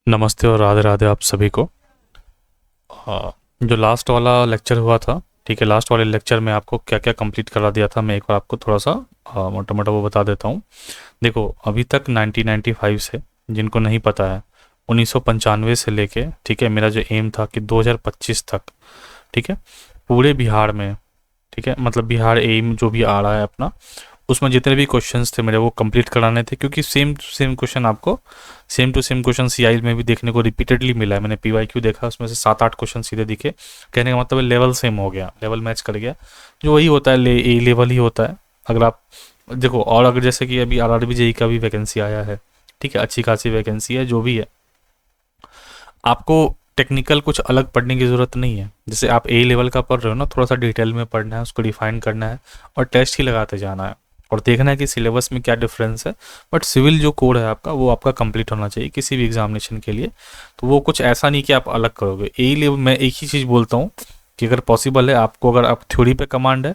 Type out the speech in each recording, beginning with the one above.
नमस्ते और राधे राधे आप सभी को। जो लास्ट वाला लेक्चर हुआ था, ठीक है, लास्ट वाले लेक्चर में आपको क्या क्या कंप्लीट करा दिया था, मैं एक बार आपको थोड़ा सा मोटा मोटा वो बता देता हूँ। देखो, अभी तक 1995 से, जिनको नहीं पता है, 1995 से लेके, ठीक है, मेरा जो एम था कि 2025 तक, ठीक है, पूरे बिहार में, ठीक है, मतलब बिहार एम जो भी आ रहा है अपना, उसमें जितने भी क्वेश्चंस थे मेरे वो कंप्लीट कराने थे, क्योंकि सेम टू सेम क्वेश्चन आपको, same to same question CI में भी देखने को रिपीटेडली मिला है। मैंने पीवाईक्यू देखा, उसमें से 7-8 क्वेश्चन सीधे दिखे। कहने का मतलब लेवल सेम हो गया, लेवल मैच कर गया, जो वही होता है, ए लेवल ही होता है। अगर आप देखो, और अगर जैसे कि अभी आरआरबी जेई का भी वैकेंसी आया है, ठीक है, अच्छी खासी वैकेंसी है, जो भी है, आपको टेक्निकल कुछ अलग पढ़ने की ज़रूरत नहीं है। जैसे आप ए लेवल का पढ़ रहे हो ना, थोड़ा सा डिटेल में पढ़ना है, उसको डिफाइन करना है और टेस्ट ही लगाते जाना है और देखना है कि सिलेबस में क्या डिफरेंस है। बट सिविल जो कोड है आपका, वो आपका कंप्लीट होना चाहिए किसी भी एग्जामिनेशन के लिए। तो वो कुछ ऐसा नहीं कि आप अलग करोगे। ए लेवल मैं एक ही चीज़ बोलता हूँ कि अगर पॉसिबल है आपको, अगर आप थ्योरी पे कमांड है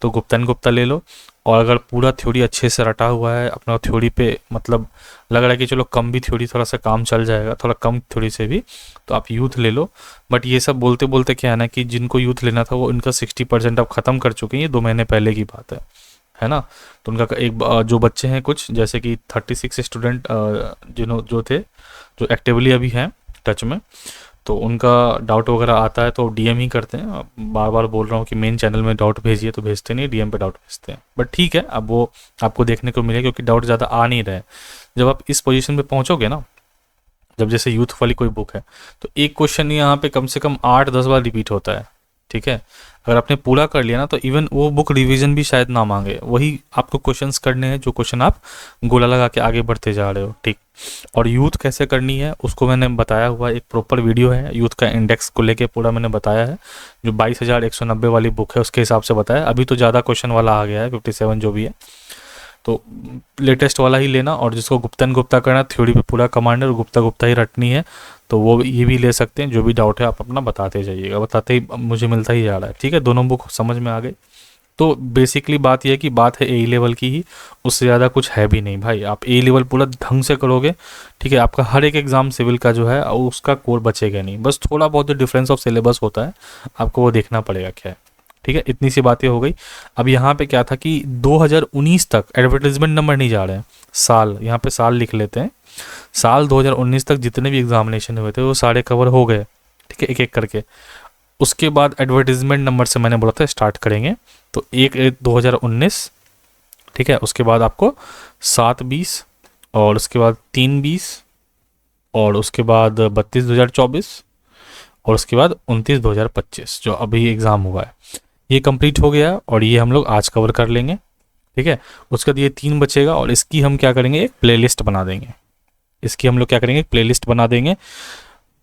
तो गुप्ता एंड गुप्ता ले लो, और अगर पूरा थ्योरी अच्छे से रटा हुआ है अपना थ्योरी पे, मतलब लग रहा है कि चलो कम भी थ्योरी थोड़ा सा काम चल जाएगा, थोड़ा कम थ्योरी से भी, तो आप यूथ ले लो। बट ये सब बोलते बोलते क्या है ना, कि जिनको यूथ लेना था वो इनका 60% अब ख़त्म कर चुके हैं, ये 2 महीने पहले की बात है ना। तो उनका एक जो बच्चे हैं कुछ, जैसे कि 36 स्टूडेंट जो थे, जो एक्टिवली अभी हैं टच में, तो उनका डाउट वगैरह आता है तो डीएम ही करते हैं। अब बार बार बोल रहा हूँ कि मेन चैनल में डाउट भेजिए, तो भेजते नहीं, डीएम पे डाउट भेजते हैं। बट ठीक है, अब वो आपको देखने को मिलेगा, क्योंकि डाउट ज़्यादा आ नहीं रहे। जब आप इस पोजीशन पे पहुँचोगे ना, जब जैसे यूथ वाली कोई बुक है, तो एक क्वेश्चन यहाँ पे कम से कम 8-10 बार रिपीट होता है, ठीक है। अगर आपने पूरा कर लिया ना, तो इवन वो बुक रिवीजन भी शायद ना मांगे, वही आपको क्वेश्चंस करने हैं जो क्वेश्चन आप गोला लगा के आगे बढ़ते जा रहे हो, ठीक। और यूथ कैसे करनी है उसको मैंने बताया हुआ, एक प्रॉपर वीडियो है यूथ का इंडेक्स को लेके, पूरा मैंने बताया है। जो 22,190 वाली बुक है उसके हिसाब से बताया। अभी तो ज़्यादा क्वेश्चन वाला आ गया है, 57 जो भी है, तो लेटेस्ट वाला ही लेना। और जिसको गुप्ता एंड गुप्ता करना, थ्योरी पे पूरा कमांड है और गुप्ता गुप्ता ही रटनी है, तो वो ये भी ले सकते हैं। जो भी डाउट है आप अपना बताते जाइएगा, बताते ही मुझे मिलता ही जा रहा है, ठीक है। दोनों बुक समझ में आ गई। तो बेसिकली बात यह है कि बात है ए लेवल की ही, उससे ज़्यादा कुछ है भी नहीं भाई। आप ए लेवल पूरा ढंग से करोगे, ठीक है, आपका हर एक एग्ज़ाम सिविल का जो है उसका कोर बचेगा नहीं। बस थोड़ा बहुत जो डिफरेंस ऑफ सिलेबस होता है, आपको वो देखना पड़ेगा क्या है, ठीक है। इतनी सी बातें हो गई। अब यहाँ पे क्या था कि 2019 तक एडवर्टाइजमेंट नंबर नहीं जा रहे हैं, साल, यहाँ पे साल लिख लेते हैं। साल 2019 तक जितने भी एग्जामिनेशन हुए थे वो सारे कवर हो गए, ठीक है, एक एक करके। उसके बाद एडवर्टाइजमेंट नंबर से मैंने बोला था स्टार्ट करेंगे, तो 1/1/2019, ठीक है। उसके बाद आपको 7/20, और उसके बाद 3/20, और उसके बाद 32/2024, और उसके बाद 29/2025 जो अभी एग्ज़ाम हुआ है, ये कंप्लीट हो गया और ये हम लोग आज कवर कर लेंगे, ठीक है। उसके बाद ये 3 बचेगा और इसकी हम क्या करेंगे, एक प्लेलिस्ट बना देंगे। इसकी हम लोग क्या करेंगे, एक प्लेलिस्ट बना देंगे।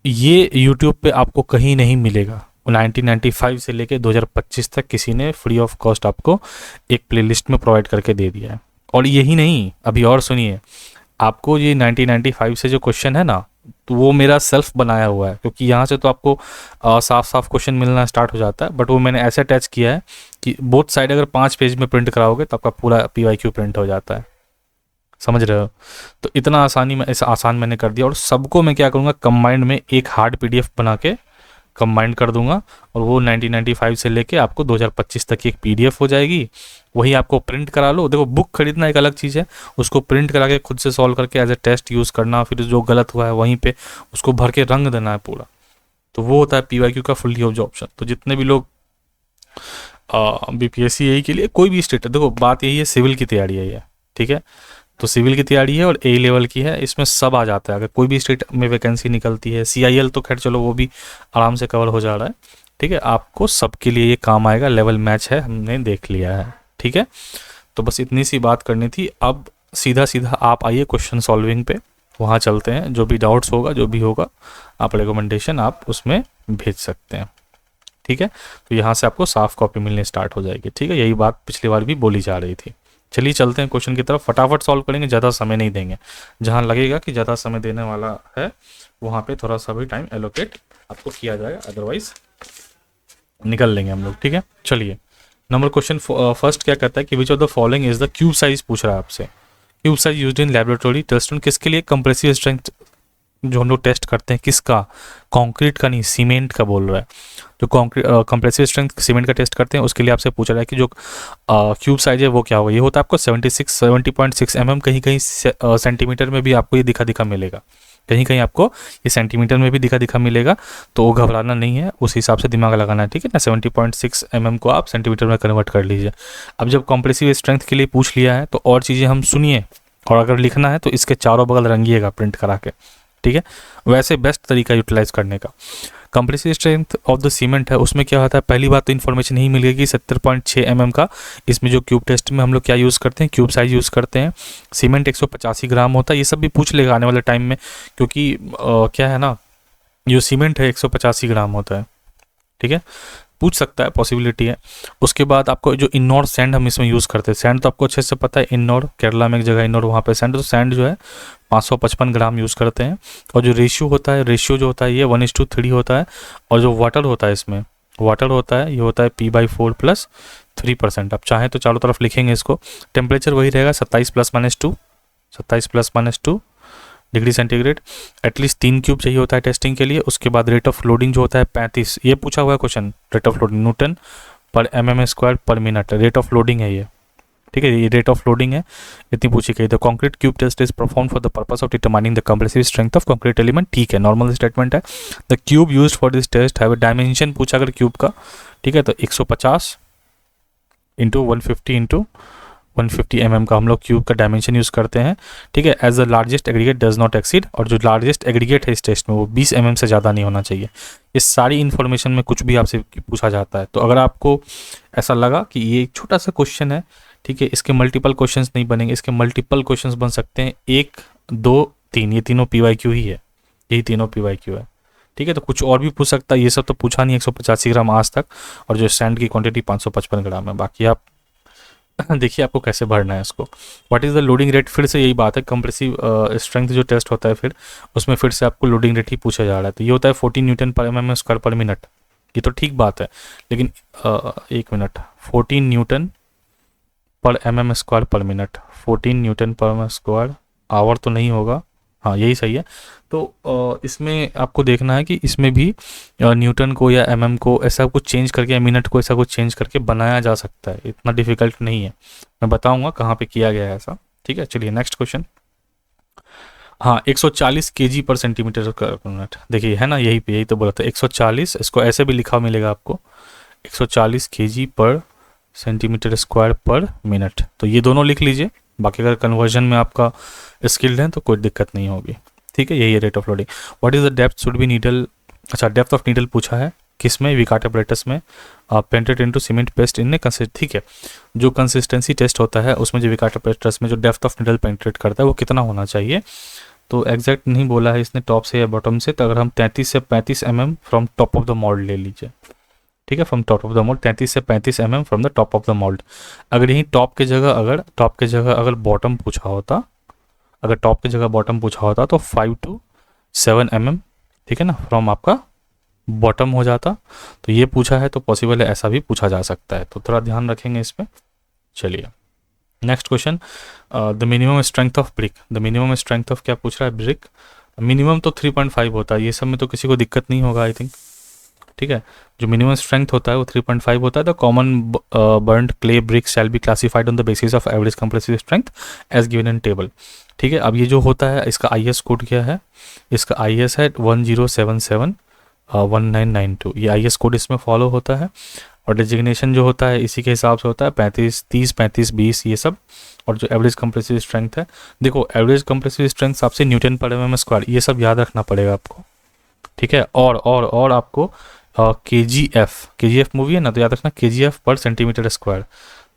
ये यूट्यूब पे आपको कहीं नहीं मिलेगा। 1995 से लेके 2025 तक किसी ने फ्री ऑफ कॉस्ट आपको एक प्लेलिस्ट में प्रोवाइड करके दे दिया है। और यही नहीं, अभी और सुनिए, आपको ये 1995 से जो क्वेश्चन है ना, तो वो मेरा सेल्फ बनाया हुआ है, क्योंकि यहाँ से तो आपको साफ साफ क्वेश्चन मिलना स्टार्ट हो जाता है। बट वो मैंने ऐसे अटैच किया है कि बोथ साइड अगर 5 पेज में प्रिंट कराओगे तो आपका पूरा पीवाईक्यू प्रिंट हो जाता है, समझ रहे हो। तो इतना आसानी में ऐसा आसान मैंने कर दिया। और सबको मैं क्या करूँगा, कंबाइंड में एक हार्ड पीडीएफ बना के कंबाइंड कर दूंगा, और वो 1995 से लेके आपको 2025 तक की एक पीडीएफ हो जाएगी। वही आपको प्रिंट करा लो। देखो, बुक खरीदना एक अलग चीज़ है, उसको प्रिंट करा के खुद से सॉल्व करके एज ए टेस्ट यूज़ करना, फिर जो गलत हुआ है वहीं पे उसको भर के रंग देना है पूरा। तो वो होता है पीवाईक्यू का फुल्ली ऑफ ऑप्शन। तो जितने भी लोग बीपीएससी यही के लिए, कोई भी स्टेट है, देखो बात यही है, सिविल की तैयारी है ये, ठीक है। तो सिविल की तैयारी है और ए लेवल की है, इसमें सब आ जाता है। अगर कोई भी स्टेट में वैकेंसी निकलती है, सीआईएल तो खैर चलो वो भी आराम से कवर हो जा रहा है, ठीक है। आपको सबके लिए ये काम आएगा, लेवल मैच है, हमने देख लिया है, ठीक है। तो बस इतनी सी बात करनी थी। अब सीधा सीधा आप आइए क्वेश्चन सॉल्विंग पे, वहाँ चलते हैं। जो भी डाउट्स होगा, जो भी होगा, आप रिकमेंडेशन आप उसमें भेज सकते हैं, ठीक है। तो यहाँ से आपको साफ कॉपी मिलने स्टार्ट हो जाएगी, ठीक है। यही बात पिछली बार भी बोली जा रही थी। चलिए चलते हैं क्वेश्चन की तरफ, फटाफट सॉल्व करेंगे, ज़्यादा समय नहीं देंगे। जहाँ लगेगा कि ज़्यादा समय देने वाला है वहाँ पे थोड़ा सा भी टाइम एलोकेट आपको किया जाएगा, अदरवाइज निकल लेंगे हम लोग, ठीक है। चलिए, नंबर क्वेश्चन फर्स्ट क्या कहता है कि which of the following is the cube size, पूछ रहा है आपसे। Cube size used in laboratory test, किसके लिए, कंप्रेसिव स्ट्रेंथ जो हम लोग टेस्ट करते हैं किसका, कंक्रीट का नहीं, सीमेंट का बोल रहा है। जो कंक्रीट कंप्रेसिव स्ट्रेंथ सीमेंट का टेस्ट करते हैं उसके लिए आपसे पूछ रहा है कि जो क्यूब साइज है वो क्या होगा। ये होता है आपको 70.6 mm, कहीं कहीं सेंटीमीटर में भी आपको ये दिखा दिखा मिलेगा, कहीं कहीं आपको ये सेंटीमीटर में भी दिखा दिखा मिलेगा, तो वो घबराना नहीं है, उस हिसाब से दिमाग लगाना है, ठीक है ना। 70.6 mm को आप सेंटीमीटर में कन्वर्ट कर लीजिए। अब जब कंप्रेसिव स्ट्रेंथ के लिए पूछ लिया है तो और चीज़ें हम सुनिए, और अगर लिखना है तो इसके चारों बगल रंगिएगा प्रिंट करा के, ठीक है। वैसे बेस्ट तरीका यूटिलाइज करने का। Compressive strength of the cement है, उसमें क्या होता है, पहली बात तो इन्फॉर्मेशन यही मिलेगी 70.6 mm का। इसमें जो क्यूब टेस्ट में हम लोग क्या यूज़ करते हैं, क्यूब साइज यूज़ करते हैं। सीमेंट 185 ग्राम होता है, ये सब भी पूछ लेगा आने वाले टाइम में, क्योंकि क्या है ना, जो सीमेंट है 185 ग्राम होता है, ठीक है, पूछ सकता है, पॉसिबिलिटी है। उसके बाद आपको जो इन्नोर सैंड हम इसमें यूज़ करते हैं, सैंड तो आपको अच्छे से पता है, इन्नोर केरला में एक जगह इन्नोर, वहाँ पे सैंड, तो सैंड जो है 555 ग्राम यूज़ करते हैं। और जो रेशियो होता है, रेशियो जो होता है ये 1:3 होता है। और जो वाटर होता है इसमें, वाटर होता है, ये होता है P/4 + 3%। आप चाहें तो चारों तरफ लिखेंगे इसको। टेम्परेचर वही रहेगा 27 ± 2, 27 ± 2 डिग्री सेंटीग्रेड। एटलीस्ट 3 क्यूब चाहिए होता है टेस्टिंग के लिए। उसके बाद रेट ऑफ लोडिंग जो होता है 35, ये पूछा हुआ है question, rate of loading Newton पर mm²/मिनट, रेट ऑफ लोडिंग है ये, ठीक है, ये रेट ऑफ लोडिंग है, इतनी पूछी गई। The concrete cube test is perform for the purpose of determining the compressive strength of concrete element, ठीक है, नॉर्मल स्टेटमेंट है। The cube used for this test have a dimension पूछा अगर cube का, ठीक है, तो 150 × 150 × 150 mm का हम लोग क्यूब का डायमेंशन यूज़ करते हैं, ठीक है। As the largest aggregate does not exceed, और जो लार्जेस्ट एग्रीगेट है इस टेस्ट में वो 20 mm से ज़्यादा नहीं होना चाहिए। इस सारी इन्फॉर्मेशन में कुछ भी आपसे पूछा जाता है, तो अगर आपको ऐसा लगा कि ये एक छोटा सा क्वेश्चन है, ठीक है, इसके मल्टीपल क्वेश्चंस नहीं बनेंगे, इसके मल्टीपल क्वेश्चंस बन सकते हैं, 1, 2, 3, ये तीनों PYQ ही है, यही तीनों PYQ है, ठीक है। तो कुछ और भी पूछ सकता है, ये सब तो पूछा नहीं 185 ग्राम आज तक, और जो सैंड की क्वांटिटी 555 ग्राम है। बाकी आप देखिए आपको कैसे भरना है इसको। What is the loading rate, फिर से यही बात है, कंप्रेसिव स्ट्रेंथ जो टेस्ट होता है फिर उसमें फिर से आपको लोडिंग रेट ही पूछा जा रहा है। तो ये होता है 14 Nm/mm²/मिनट, ये तो ठीक बात है, लेकिन 1 मिनट, 14 Nm/mm²/मिनट, 14 Nm/m², आवर तो नहीं होगा, हाँ यही सही है। तो इसमें आपको देखना है कि इसमें भी न्यूटन को या mm को ऐसा कुछ चेंज करके, या मिनट को ऐसा कुछ चेंज करके बनाया जा सकता है, इतना डिफिकल्ट नहीं है, मैं बताऊंगा कहाँ पे किया गया है ऐसा, ठीक है। चलिए नेक्स्ट क्वेश्चन। हाँ 140 kg/cm²/मिनट, देखिए है ना, यही तो बोला था 140, इसको ऐसे भी लिखा मिलेगा आपको 140 kg/cm²/मिनट, तो ये दोनों लिख लीजिए। बाकी अगर कन्वर्जन में आपका स्किल्ड है तो कोई दिक्कत नहीं होगी, ठीक है। यही है rate of loading. What is the depth should be needle, अच्छा डेप्थ ऑफ नीडल पूछा है, किस में, विकाट अपरेटस में, painted into cement paste in consist, ठीक है। जो कंसिस्टेंसी टेस्ट होता है उसमें जो विकाट अपरेटस में जो डेप्थ ऑफ नीडल पेंट्रेट करता है वो कितना होना चाहिए, तो एग्जैक्ट नहीं बोला है इसने टॉप से या बॉटम से, तो अगर हम 33 से 35 mm from top of the mould ले लीजिए, ठीक है, from top of the mould 33 से 35 mm from the top of the mould. अगर यही टॉप के जगह अगर बॉटम पूछा होता, अगर टॉप की जगह बॉटम पूछा होता तो 5 to 7 mm, ठीक है ना, फ्रॉम आपका बॉटम हो जाता। तो ये पूछा है तो पॉसिबल है ऐसा भी पूछा जा सकता है, तो थोड़ा ध्यान रखेंगे इस पर। चलिए next question, the minimum strength of brick, the minimum strength of क्या पूछ रहा है, ब्रिक। मिनिमम तो 3.5 होता है, ये सब में तो किसी को दिक्कत नहीं होगा आई थिंक, ठीक है। जो मिनिमम स्ट्रेंथ होता है वो 3.5 होता है। The common burnt clay brick shall be classified on the basis of average compressive strength as given in table, ठीक है। अब ये जो होता है इसका IS कोड क्या है, इसका IS है 10771992, ये IS कोड इसमें फॉलो होता है। और डिजिग्नेशन जो होता है इसी के हिसाब से होता है, 35, 30, 35, 20 ये सब। और जो एवरेज कंप्रेसिव स्ट्रेंथ है, देखो एवरेज कंप्रेसिव स्ट्रेंथ आपसे Nm/mm², ये सब याद रखना पड़ेगा आपको, ठीक है। और आपको KGF मूवी है ना, तो याद रखना kgf/cm²।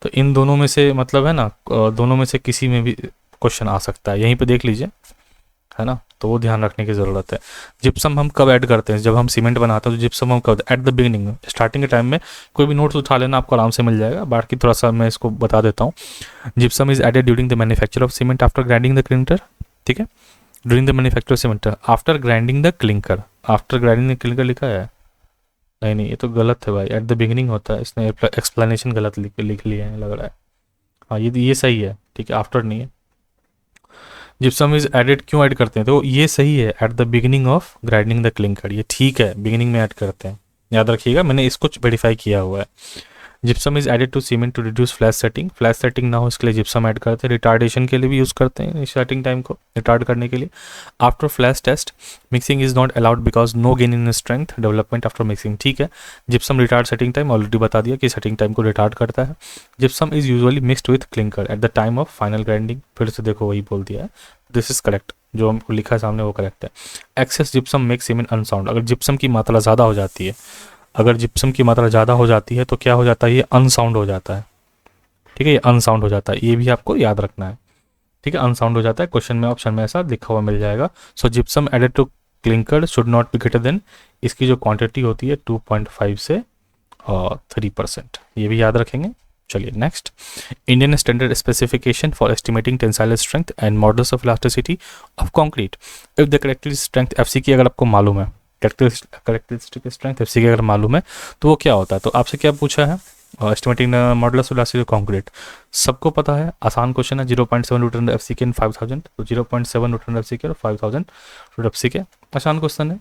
तो इन दोनों में से मतलब है ना, दोनों में से किसी में भी क्वेश्चन आ सकता है, यहीं पे देख लीजिए, है ना, तो वो ध्यान रखने की ज़रूरत है। जिप्सम हम कब ऐड करते हैं, जब हम सीमेंट बनाते हैं तो जिप्सम हम कब, एट द बिगिनिंग, स्टार्टिंग के टाइम में। कोई भी नोट्स उठा लेना, आपको आराम से मिल जाएगा, बाकी थोड़ा सा मैं इसको बता देता हूँ। Gypsum is added during the manufacture of cement after grinding the clinker, ठीक है, during the manufacture of cement after grinding the clinker, after grinding the clinker लिखा है, नहीं ये तो गलत है भाई, एट द बिगिनिंग होता है, इसने एक्सप्लेनेशन गलत लिख लिया है लग रहा है, हाँ ये सही है, ठीक है, आफ्टर नहीं है। जिप्सम इज एडेड क्यों ऐड करते हैं, तो ये सही है, at the beginning of grinding the clinker, ये ठीक है, बिगिनिंग में ऐड करते हैं, याद रखिएगा, मैंने इसको वेरीफाई किया हुआ है। Gypsum is added to cement to reduce flash setting ना हो इसके लिए जिप्सम ऐड करते हैं। रिटार्डेशन के लिए भी यूज़ करते हैं, सेटिंग टाइम को रिटार्ड करने के लिए। After flash test mixing is not allowed because no gain in strength development after mixing, ठीक है। Gypsum retard setting time already बता दिया कि सेटिंग टाइम को रिटार्ड करता है। Gypsum is usually mixed with clinker at the time of final grinding, फिर से देखो वही बोल दिया है, दिस इज करेक्ट, जो हमको लिखा है सामने वो करेक्ट है। Excess gypsum make cement unsound, अगर जिप्सम की मात्रा ज़्यादा हो जाती है, अगर जिप्सम की मात्रा ज़्यादा हो जाती है तो क्या हो जाता है, ये अनसाउंड हो जाता है, ठीक है, ये अनसाउंड हो जाता है, ये भी आपको याद रखना है, ठीक है, अनसाउंड हो जाता है, क्वेश्चन में ऑप्शन में ऐसा लिखा हुआ मिल जाएगा। So gypsum added to clinker should not be greater than, इसकी जो क्वांटिटी होती है 2.5 से 3%, ये भी याद रखेंगे। चलिए next, Indian standard specification for estimating tensile strength and models of elasticity of concrete if the characteristic strength FC की अगर आपको मालूम है, करेक्टरिस्टिक स्ट्रेंथ एफसी की अगर मालूम है तो वो क्या होता है, तो आपसे क्या पूछा है, estimating models of elasticity concrete, सबको पता है, आसान क्वेश्चन है, 0.7 न्यूटन एफ सी के एंड 5000, तो 0.7 न्यूटन एफ सी के और 5000 न्यूटन एफ सी के, आसान क्वेश्चन है।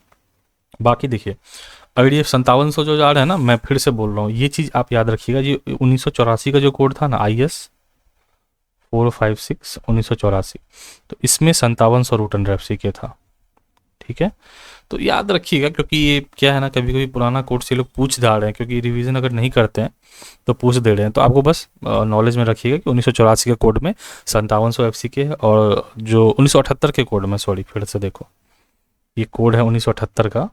बाकी देखिए, अगर ये 5700 जो जा रहा है ना, मैं फिर से बोल रहा हूँ, ये चीज़ आप याद रखिएगा, ये 1984 का जो कोड था ना, IS 456 1984, तो इसमें 5700 न्यूटन एफ सी के था, ठीक है, तो याद रखिएगा, क्योंकि ये क्या है ना, कभी कभी पुराना कोड से लोग पूछ जा रहे हैं, क्योंकि रिवीजन अगर नहीं करते हैं तो पूछ दे रहे हैं, तो आपको बस नॉलेज में रखिएगा कि 1984 के कोड में 5700 एफ सी के है, और जो 1978 के कोड में, सॉरी फिर से देखो, ये कोड है 1978 का,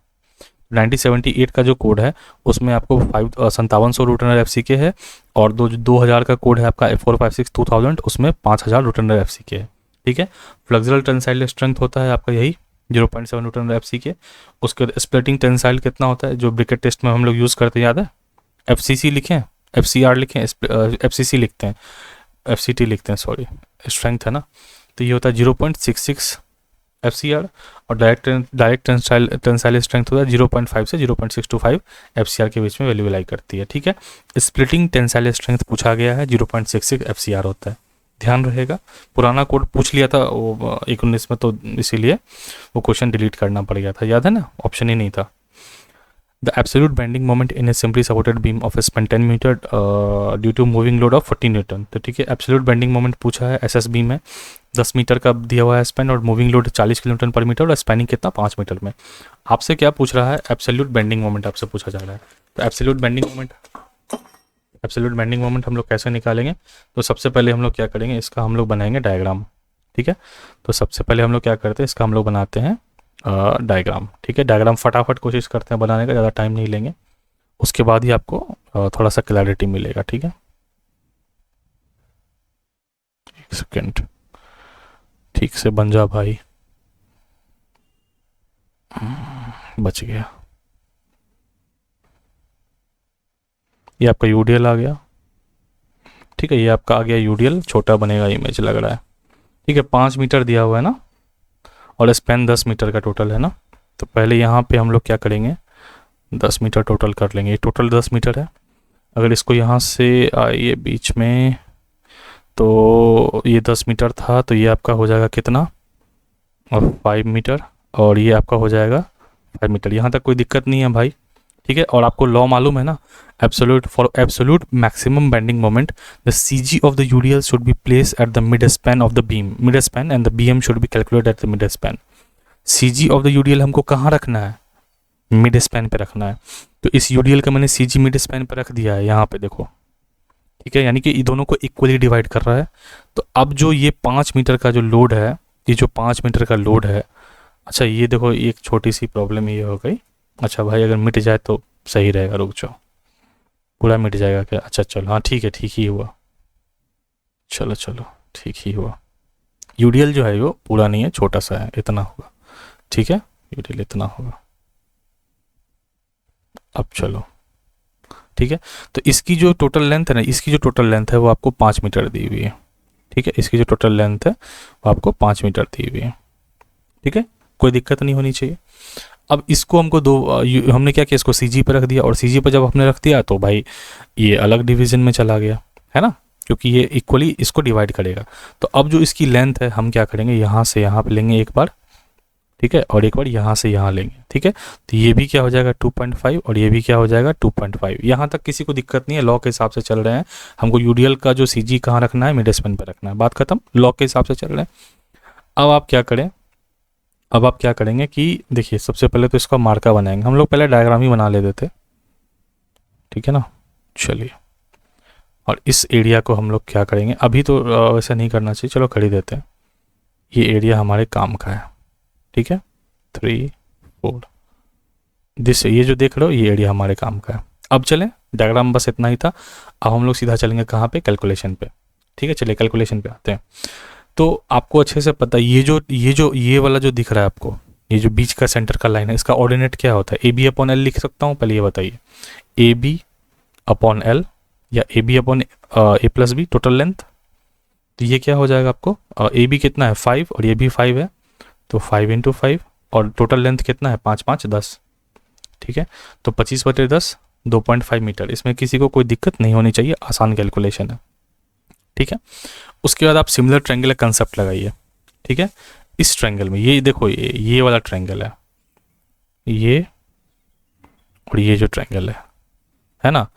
1978 का जो कोड है उसमें आपको 5700 न्यूटन एफ सी के है, और 2000 का कोड है आपका 456 2000, उसमें 5000 न्यूटन एफ सी के है, ठीक है। फ्लेक्सुरल टेंसाइल स्ट्रेंथ होता है आपका यही 0.7 न्यूटन एफ सी के। उसके स्प्लिटिंग टेंसाइल कितना होता है, जो ब्रिकेट टेस्ट में हम लोग यूज़ करते हैं, याद है, FCC लिखें, FCR लिखें, FCC लिखते हैं, FCT लिखते हैं, सॉरी, स्ट्रेंथ है ना, तो ये होता है 0.66 FCR, और डायरेक्ट टेंसाइल स्ट्रेंथ होता है 0.5 से 0.625 FCR के बीच में वैल्यू लाई करती है, ठीक है। स्प्लिटिंग टेंसाइल स्ट्रेंथ पूछा गया है, 0.66 FCR होता है, ध्यान रहेगा, पुराना कोड पूछ लिया था वो 19 में, तो इसीलिए वो क्वेश्चन डिलीट करना पड़ गया था, याद है ना, ऑप्शन ही नहीं था। The absolute bending moment in a simply supported beam of span 10 metre due to moving load of 40 newton, तो ठीक है, एब्सोल्यूट बेंडिंग मोमेंट पूछा है, SS बीम में 10 मीटर का दिया हुआ है स्पैन, और मूविंग लोड 40 किलोमीटर पर मीटर, और स्पैनिंग कितना 5 मीटर में। आपसे क्या पूछ रहा है, एब्सोल्यूट बेंडिंग मोमेंट आपसे पूछा जा रहा है, तो एब्सोल्यूट बेंडिंग मोमेंट हम लोग कैसे निकालेंगे, तो सबसे पहले हम लोग क्या करेंगे, इसका हम लोग बनाएंगे डायग्राम, ठीक है। तो सबसे पहले हम लोग क्या करते हैं, इसका हम लोग बनाते हैं डायग्राम, ठीक है, डायग्राम फटाफट कोशिश करते हैं बनाने का, ज़्यादा टाइम नहीं लेंगे, उसके बाद ही आपको थोड़ा सा क्लैरिटी मिलेगा, ठीक है। एक सेकेंड, ठीक से बन जा भाई, बच गया, ये आपका UDL आ गया, ठीक है, ये आपका आ गया UDL, छोटा बनेगा इमेज लग रहा है, ठीक है। 5 मीटर दिया हुआ है ना, और स्पैन 10 मीटर का टोटल है ना, तो पहले यहाँ पे हम लोग क्या करेंगे, 10 मीटर टोटल कर लेंगे, ये टोटल 10 मीटर है, अगर इसको यहाँ से आइए बीच में, तो ये 10 मीटर था, तो ये आपका हो जाएगा कितना, और 5 मीटर, और ये आपका हो जाएगा 5 मीटर, यहाँ तक कोई दिक्कत नहीं है भाई, ठीक है। और आपको लॉ मालूम है ना, absolute maximum bending moment the CG of the UDL should be place at the mid span of the beam, mid span and the BM should be calculate at the mid span. CG of the UDL हमको कहाँ रखना है, mid span पे रखना है, तो इस UDL का मैंने CG मिड स्पैन पे रख दिया है, यहाँ पे देखो, ठीक है, यानी कि ये दोनों को इक्वली डिवाइड कर रहा है। तो अब जो ये 5 मीटर का जो लोड है, ये जो 5 मीटर का लोड है, अच्छा ये देखो, एक छोटी सी प्रॉब्लम ये हो गई, अच्छा भाई अगर मिट जाए तो सही रहेगा, रुक जाओ, पूरा मिट जाएगा क्या, अच्छा चलो, हाँ ठीक है, ठीक ही हुआ, चलो ठीक ही हुआ, UDL जो है वो पूरा नहीं है, छोटा सा है, इतना होगा, ठीक है, UDL इतना होगा, अब चलो, ठीक है। तो इसकी जो टोटल लेंथ है ना, इसकी जो टोटल लेंथ है वो आपको 5 मीटर दी हुई है, ठीक है, इसकी जो टोटल लेंथ है वो आपको 5 मीटर दी हुई है, ठीक है, कोई दिक्कत नहीं होनी चाहिए। अब इसको हमको हमने क्या किया, इसको CG पर रख दिया, और CG पर जब हमने रख दिया तो भाई ये अलग डिवीजन में चला गया, है ना, क्योंकि ये इक्वली इसको डिवाइड करेगा। तो अब जो इसकी लेंथ है हम क्या करेंगे, यहाँ से यहाँ पे लेंगे एक बार, ठीक है, और एक बार यहाँ से यहाँ लेंगे, ठीक है। तो ये भी क्या हो जाएगा 2.5 और ये भी क्या हो जाएगा 2.5। यहाँ तक किसी को दिक्कत नहीं है, लॉ के हिसाब से चल रहे हैं। हमको यूडीएल का जो सीजी कहाँ रखना है, मिड स्पैन पे रखना है, बात खत्म, लॉ के हिसाब से चल रहे हैं। अब आप क्या करें, अब आप क्या करेंगे कि देखिए सबसे पहले तो इसका मार्का बनाएंगे, हम लोग पहले डायग्राम ही बना लेते थे, ठीक है ना। चलिए, और इस एरिया को हम लोग क्या करेंगे, अभी तो वैसा नहीं करना चाहिए, चलो कर ही देते हैं। ये एरिया हमारे काम का है, ठीक है, 3 4 दिस, ये जो देख रहे हो ये एरिया हमारे काम का है। अब चलें, डायग्राम बस इतना ही था। अब हम लोग सीधा चलेंगे कहाँ पे, कैलकुलेशन पे, ठीक है। चलिए कैलकुलेशन पे आते हैं। तो आपको अच्छे से पता है ये वाला जो दिख रहा है आपको, ये जो बीच का सेंटर का लाइन है, इसका ऑर्डिनेट क्या होता है, ए बी अपॉन एल लिख सकता हूँ, पहले ये बताइए, ए बी अपॉन एल या A B upon A plus B total length. तो ये क्या हो जाएगा आपको, ए बी कितना है 5 और ये भी 5 है, तो 5 × 5 और टोटल लेंथ कितना है 5 5 10, ठीक है। तो 25/10 2.5 मीटर, इसमें किसी को कोई दिक्कत नहीं होनी चाहिए, आसान कैलकुलेशन है, ठीक है। उसके बाद आप सिमिलर ट्रायंगल का कंसेप्ट लगाइए, ठीक है। इस ट्रायंगल में ये देखो, ये वाला ट्रायंगल है, ये और ये जो ट्रायंगल है ना,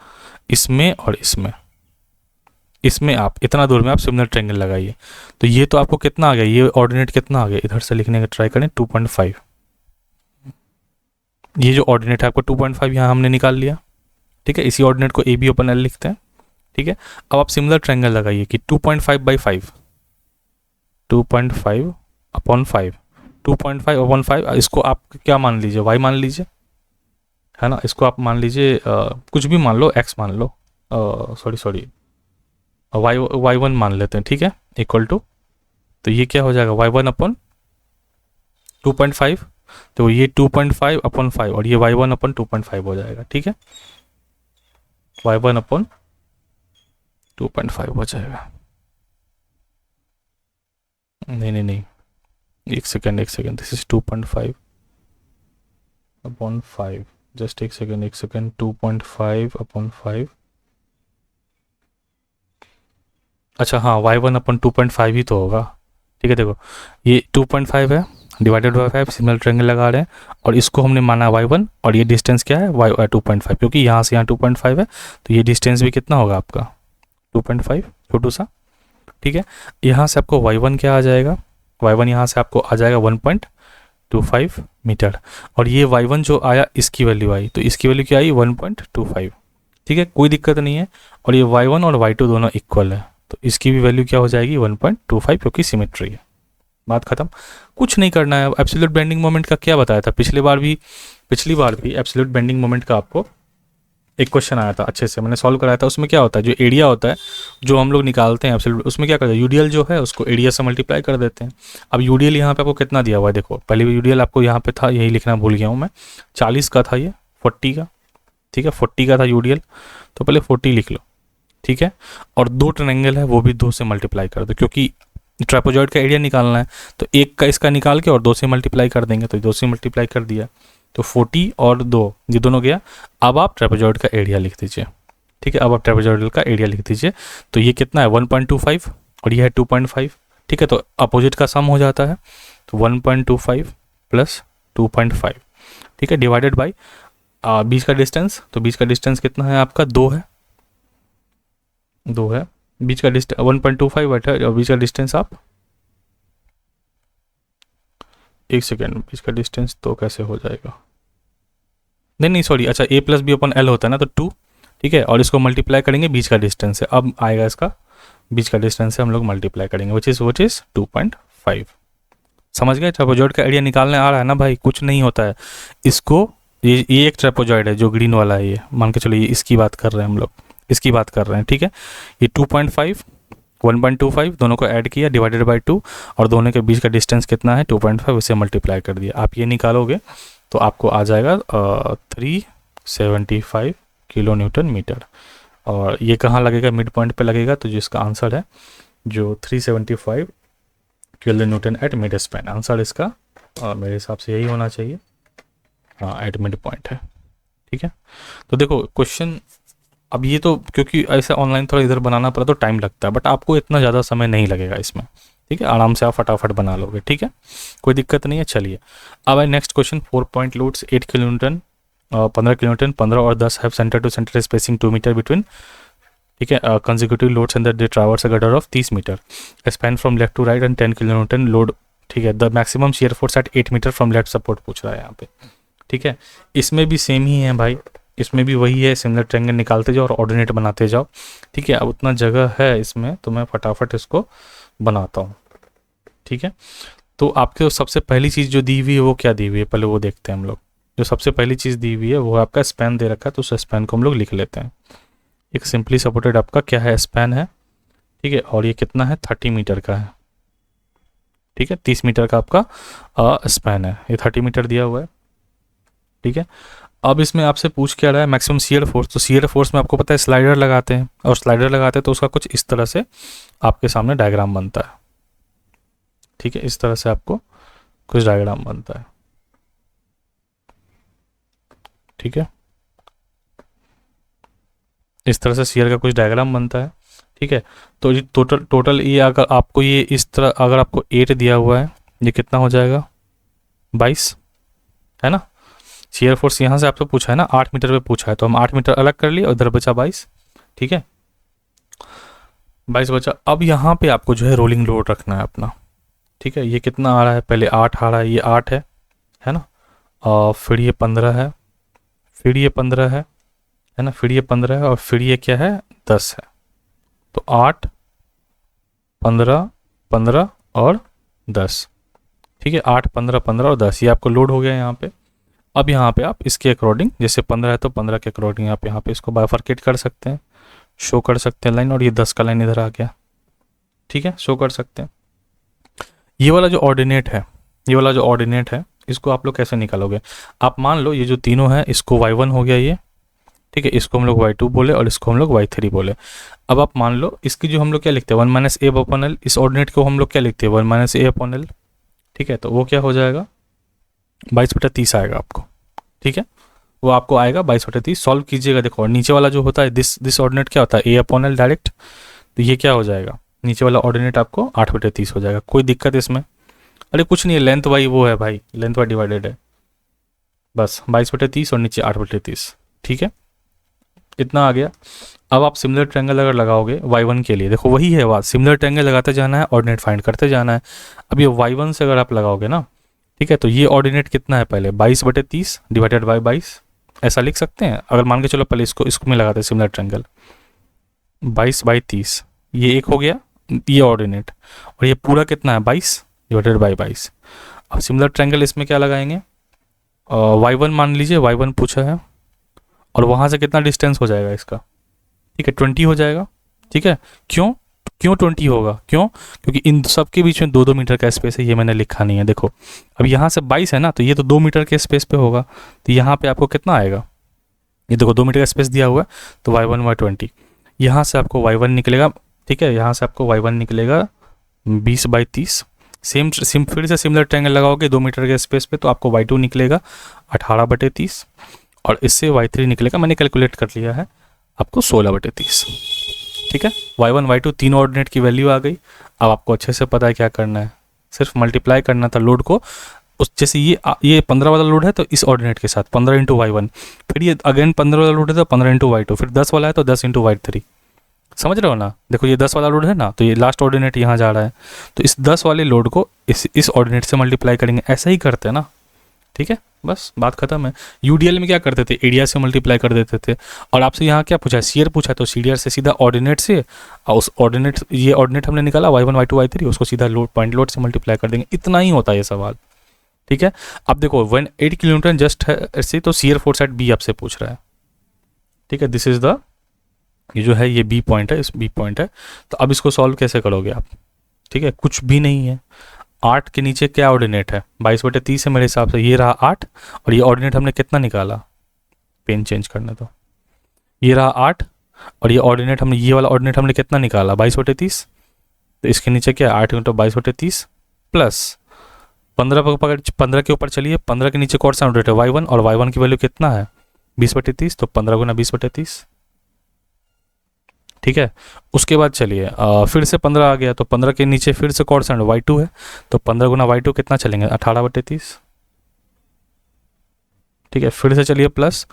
इसमें और इसमें आप इतना दूर में आप सिमिलर ट्रायंगल लगाइए। तो ये तो आपको कितना आ गया, ये ऑर्डिनेट कितना आ गया, इधर से लिखने का ट्राई करें 2.5, ये जो ऑर्डिनेट है आपको 2.5 यहाँ हमने निकाल लिया, ठीक है। इसी ऑर्डिनेट को ए बी अपॉन एल लिखते हैं, ठीक है। अब आप सिमिलर ट्रायंगल लगाइए कि 2.5/5, 2.5/5, 2.5/5, इसको आप क्या मान लीजिए, वाई मान लीजिए, है ना। इसको आप मान लीजिए कुछ भी मान लो, एक्स मान लो, सॉरी y1 मान लेते हैं, ठीक है, इक्वल टू, तो ये क्या हो जाएगा y1/2.5, तो ये 2.5/5 और ये y1/2.5 हो जाएगा, ठीक है, y1/2.5 हो जाएगा। नहीं, एक सेकेंड, दिस इज 2.5/5, जस्ट एक सेकेंड 2.5/5, अच्छा हाँ, y1/2.5 ही तो होगा, ठीक है। देखो ये 2.5 है डिवाइडेड बाई 5, सिमिलर ट्रायंगल लगा रहे हैं, और इसको हमने माना y1 और ये डिस्टेंस क्या है 2.5, क्योंकि यहाँ से यहाँ 2.5 है, तो ये डिस्टेंस भी कितना होगा आपका 2.5, छोटू सा, ठीक है। यहाँ से आपको y1 क्या आ जाएगा, y1 यहाँ से आपको आ जाएगा 1.25 मीटर, और ये y1 जो आया इसकी वैल्यू आई, तो इसकी वैल्यू क्या आई 1.25, ठीक है, कोई दिक्कत नहीं है। और ये y1 और y2 दोनों इक्वल है, तो इसकी भी वैल्यू क्या हो जाएगी 1.25, क्योंकि सिमेट्री है, बात खत्म, कुछ नहीं करना है। अब एब्सोल्यूट बेंडिंग मोमेंट का क्या बताया था, पिछली बार भी एब्सोल्यूट बेंडिंग मोमेंट का आपको एक क्वेश्चन आया था, अच्छे से मैंने सॉल्व कराया था। उसमें क्या होता है, जो एरिया होता है जो हम लोग निकालते हैं एब्सोल्यूट, उसमें क्या करते हैं, यूडीएल जो है उसको एरिया से मल्टीप्लाई कर देते हैं। अब यूडीएल यहाँ पे आपको कितना दिया हुआ है, देखो पहले भी यूडीएल आपको यहाँ पे था, यही लिखना भूल गया हूँ मैं, 40 का था, ये 40 का, ठीक है, 40 का था यूडीएल, तो पहले 40 लिख लो, ठीक है। और 2 ट्रायंगल है वो भी 2 से मल्टीप्लाई कर दो, क्योंकि ट्रापेजॉइड का एरिया निकालना है, तो एक का इसका निकाल के और 2 से मल्टीप्लाई कर देंगे, तो 2 से मल्टीप्लाई कर दिया, तो 40 और 2 ये दोनों गया। अब आप ट्रापेजॉइड का एरिया लिख दीजिए, ठीक है, अब आप ट्रापेजॉइडल का एरिया लिख दीजिए, तो ये कितना है 1.25 और ये है 2.5, ठीक है, तो अपोजिट का सम हो जाता है, तो 1.25 प्लस 2.5, ठीक है, डिवाइडेड बाई बीच का डिस्टेंस, तो बीच का डिस्टेंस कितना है आपका 2 है, बीच का डिस्टेंस 1.25 बैठा है, और बीच का डिस्टेंस आप, एक सेकेंड, बीच का डिस्टेंस तो कैसे हो जाएगा, नहीं सॉरी, अच्छा a plus B upon L होता है ना, तो 2, ठीक है, और इसको मल्टीप्लाई करेंगे बीच का डिस्टेंस से, अब आएगा इसका बीच का डिस्टेंस से हम लोग मल्टीप्लाई करेंगे, विच इज़ 2.5, समझ गए। ट्रापेजॉइड का एरिया निकालने आ रहा है ना भाई, कुछ नहीं होता है इसको, ये एक ट्रापेजॉइड है जो ग्रीन वाला है, ये मान के चलो, ये इसकी बात कर रहे हैं हम लोग, इसकी बात कर रहे हैं, ठीक है। ये 2.5 1.25 दोनों को ऐड किया डिवाइडेड बाई 2, और दोनों के बीच का डिस्टेंस कितना है 2.5, इसे मल्टीप्लाई कर दिया। आप ये निकालोगे तो आपको आ जाएगा 375 किलो न्यूटन मीटर, और ये कहाँ लगेगा, मिड पॉइंट पे लगेगा, तो जिसका आंसर है जो 375 kilo Newton at mid span, answer इसका मेरे हिसाब से यही होना चाहिए, हाँ एट मिड पॉइंट है, ठीक है। तो देखो क्वेश्चन अब ये तो क्योंकि ऐसे ऑनलाइन थोड़ा इधर बनाना पड़ा तो टाइम लगता है, बट आपको इतना ज़्यादा समय नहीं लगेगा इसमें, ठीक है, आराम से आप फटाफट बना लोगे, ठीक है, कोई दिक्कत नहीं है। चलिए अब है next question. 4 point loads 8 kilonewton, 15 kilonewton, 15 और 10 have centre to centre spacing 2 metre between, ठीक है, consecutive loads and they traverse a girder of 30 metre, span from left to right and 10 kilonewton load, ठीक है, the maximum shear force at 8 metre from left support पूछ रहा है यहाँ पे, ठीक है। इसमें भी सेम ही है भाई, इसमें भी वही है, सिमिलर ट्रायंगल निकालते जाओ और ऑर्डिनेट बनाते जाओ, ठीक है। अब उतना जगह है इसमें तो मैं फटाफट इसको बनाता हूँ, ठीक है। तो आपके सबसे पहली चीज़ जो दी हुई है वो क्या दी हुई है, पहले वो देखते हैं हम लोग। जो सबसे पहली चीज़ दी हुई है वो आपका स्पैन दे रखा है, तो उस स्पैन को हम लोग लिख लेते हैं। एक सिंपली सपोर्टेड आपका क्या है, स्पैन है, ठीक है, और ये कितना है, 30 मीटर का है, ठीक है, 30 मीटर का आपका स्पैन है, ये 30 मीटर दिया हुआ है, ठीक है। अब इसमें आपसे पूछ क्या रहा है, मैक्सिमम शियर फोर्स। तो शियर फोर्स में आपको पता है स्लाइडर लगाते हैं, और स्लाइडर लगाते हैं तो उसका कुछ इस तरह से आपके सामने डायग्राम बनता है, ठीक है, इस तरह से आपको कुछ डायग्राम बनता है, ठीक है, इस तरह से शियर का कुछ डायग्राम बनता है, ठीक है। तो ये टोटल ये अगर आपको ये इस तरह अगर आपको 8 दिया हुआ है, ये कितना हो जाएगा, 22, है ना। शियर फोर्स यहाँ से आपसे पूछा है ना, 8 मीटर पे पूछा है, तो हम 8 मीटर अलग कर लिए और इधर बचा 22, ठीक है, 22 बचा। अब यहाँ पे आपको जो है रोलिंग लोड रखना है अपना, ठीक है। ये कितना आ रहा है, पहले 8 आ रहा है, ये 8 है ना, और फिर ये 15 है, फिर ये 15 है ना, फिर ये 15 है, और फिर ये क्या है, 10 है। तो 8, 15, 15 और 10, ठीक है, 8, 15, 15 और 10, ये आपको लोड हो गया यहाँ पे। अब यहाँ पे आप इसके अकॉर्डिंग, जैसे 15 है तो 15 के अकॉर्डिंग आप यहाँ पे इसको बाइफरकेट कर सकते हैं, शो कर सकते हैं लाइन, और ये 10 का लाइन इधर आ गया, ठीक है, शो कर सकते हैं। ये वाला जो ऑर्डिनेट है, ये वाला जो ऑर्डिनेट है, इसको आप लोग कैसे निकालोगे, आप मान लो ये जो तीनों है, इसको y1 हो गया ये, ठीक है, इसको हम लोग y2 बोले और इसको हम लोग y3 बोले। अब आप मान लो इसकी जो हम लोग क्या लिखते हैं, 1 माइनस ए अपॉन एल, इस ऑर्डिनेट को हम लोग क्या लिखते हैं, 1 माइनस ए अपॉन एल, ठीक है। तो वो क्या हो जाएगा, 22/30 आएगा आपको, ठीक है, वो आपको आएगा 22/30। सॉल्व कीजिएगा, देखो, और नीचे वाला जो होता है दिस ऑर्डिनेट क्या होता है, ए अपॉन एल डायरेक्ट, तो ये क्या हो जाएगा, नीचे वाला ऑर्डिनेट आपको 8/30 हो जाएगा। कोई दिक्कत इसमें, अरे कुछ नहीं है, लेंथ वाई वो है भाई, लेंथ वाई डिवाइडेड है, बस 22/30 और नीचे 8/30, ठीक है, इतना आ गया। अब आप सिमिलर ट्रायंगल अगर लगाओगे y1 के लिए, देखो वही है बात, सिमिलर ट्रायंगल लगाते जाना है, ऑर्डिनेट फाइंड करते जाना है। अब ये y1 से अगर आप लगाओगे ना, ठीक है, तो ये ऑर्डिनेट कितना है, पहले 22/30 डिवाइडेड बाई 22, ऐसा लिख सकते हैं। अगर मान के चलो पहले इसको में लगाते हैं सिमिलर ट्रायंगल, 22/30, ये एक हो गया ये ऑर्डिनेट, और ये पूरा कितना है, 22 डिवाइडेड बाई 22। अब सिमिलर ट्रायंगल इसमें क्या लगाएंगे, y1 मान लीजिए, y1 पूछा है, और वहाँ से कितना डिस्टेंस हो जाएगा इसका, ठीक है, 20 हो जाएगा, ठीक है। क्यों 20 होगा, क्योंकि इन सब के बीच में 2-2 मीटर का स्पेस है, ये मैंने लिखा नहीं है। देखो अब यहाँ से 22 है ना, तो ये तो 2 मीटर के स्पेस पे होगा, तो यहाँ पे आपको कितना आएगा, ये देखो 2 मीटर का स्पेस दिया हुआ है, तो y1 y20, यहाँ से आपको y1 निकलेगा, ठीक है, यहाँ से आपको y1 निकलेगा 20/30। सेम फिर से सिमिलर ट्रायंगल लगाओगे 2 मीटर के स्पेस पे, तो आपको y2 निकलेगा 18/30, और इससे y3 निकलेगा, मैंने कैलकुलेट कर लिया है, आपको 16/30, ठीक है। y1 y2 तीन ऑर्डिनेट की वैल्यू आ गई। अब आपको अच्छे से पता है क्या करना है, सिर्फ मल्टीप्लाई करना था लोड को, उस जैसे ये 15 वाला लोड है तो इस ऑर्डिनेट के साथ 15 इंटू y1, फिर ये अगेन 15 वाला लोड है तो 15 इंटू y2, फिर 10 वाला है तो 10 इंटू y3, समझ रहे हो ना। देखो ये 10 वाला लोड है ना, तो ये लास्ट ऑर्डिनेट यहाँ जा रहा है, तो इस 10 वाले लोड को इस ऑर्डिनेट से मल्टीप्लाई करेंगे, ऐसा ही करते हैं ना, ठीक है, बस बात खत्म है। यूडीएल में क्या करते थे, एरिया से मल्टीप्लाई कर देते थे, और आपसे यहाँ क्या पूछा है, सीयर पूछा है, तो सीडीआर से सीधा ऑर्डिनेट से, और उस ऑर्डिनेट, ये ऑर्डिनेट हमने निकाला y1 y2 y3, उसको सीधा लोड पॉइंट लोड से मल्टीप्लाई कर देंगे, इतना ही होता है ये सवाल, ठीक है। अब देखो 8 किलोमीटर जस्ट है ऐसे, तो सीयर फोर्स एट बी आपसे पूछ रहा है, ठीक है, दिस इज द, ये जो है ये बी पॉइंट है, इस बी पॉइंट है। तो अब इसको सॉल्व कैसे करोगे आप, ठीक है, कुछ भी नहीं है, 8 के नीचे क्या ऑर्डिनेट है, 22/30 है मेरे हिसाब से, ये रहा 8, और ये ऑर्डिनेट हमने कितना निकाला, पेन चेंज करने दो, ये रहा 8, और ये ऑर्डिनेट हमने, ये वाला ऑर्डिनेट हमने कितना निकाला, 22/30, तो इसके नीचे क्या, 8 × 22/30 प्लस 15 के ऊपर चलिए, 15 के नीचे कौन सा ऑर्डिनेट है, y1, और y1 की वैल्यू कितना है 20/30, तो 15 × 20/30, ठीक है। उसके बाद चलिए फिर से 15 आ गया, तो 15 के नीचे फिर से कॉर्ड y2 है, तो 15 गुना y2 कितना चलेंगे 18/30। ठीक है, फिर से चलिए प्लस,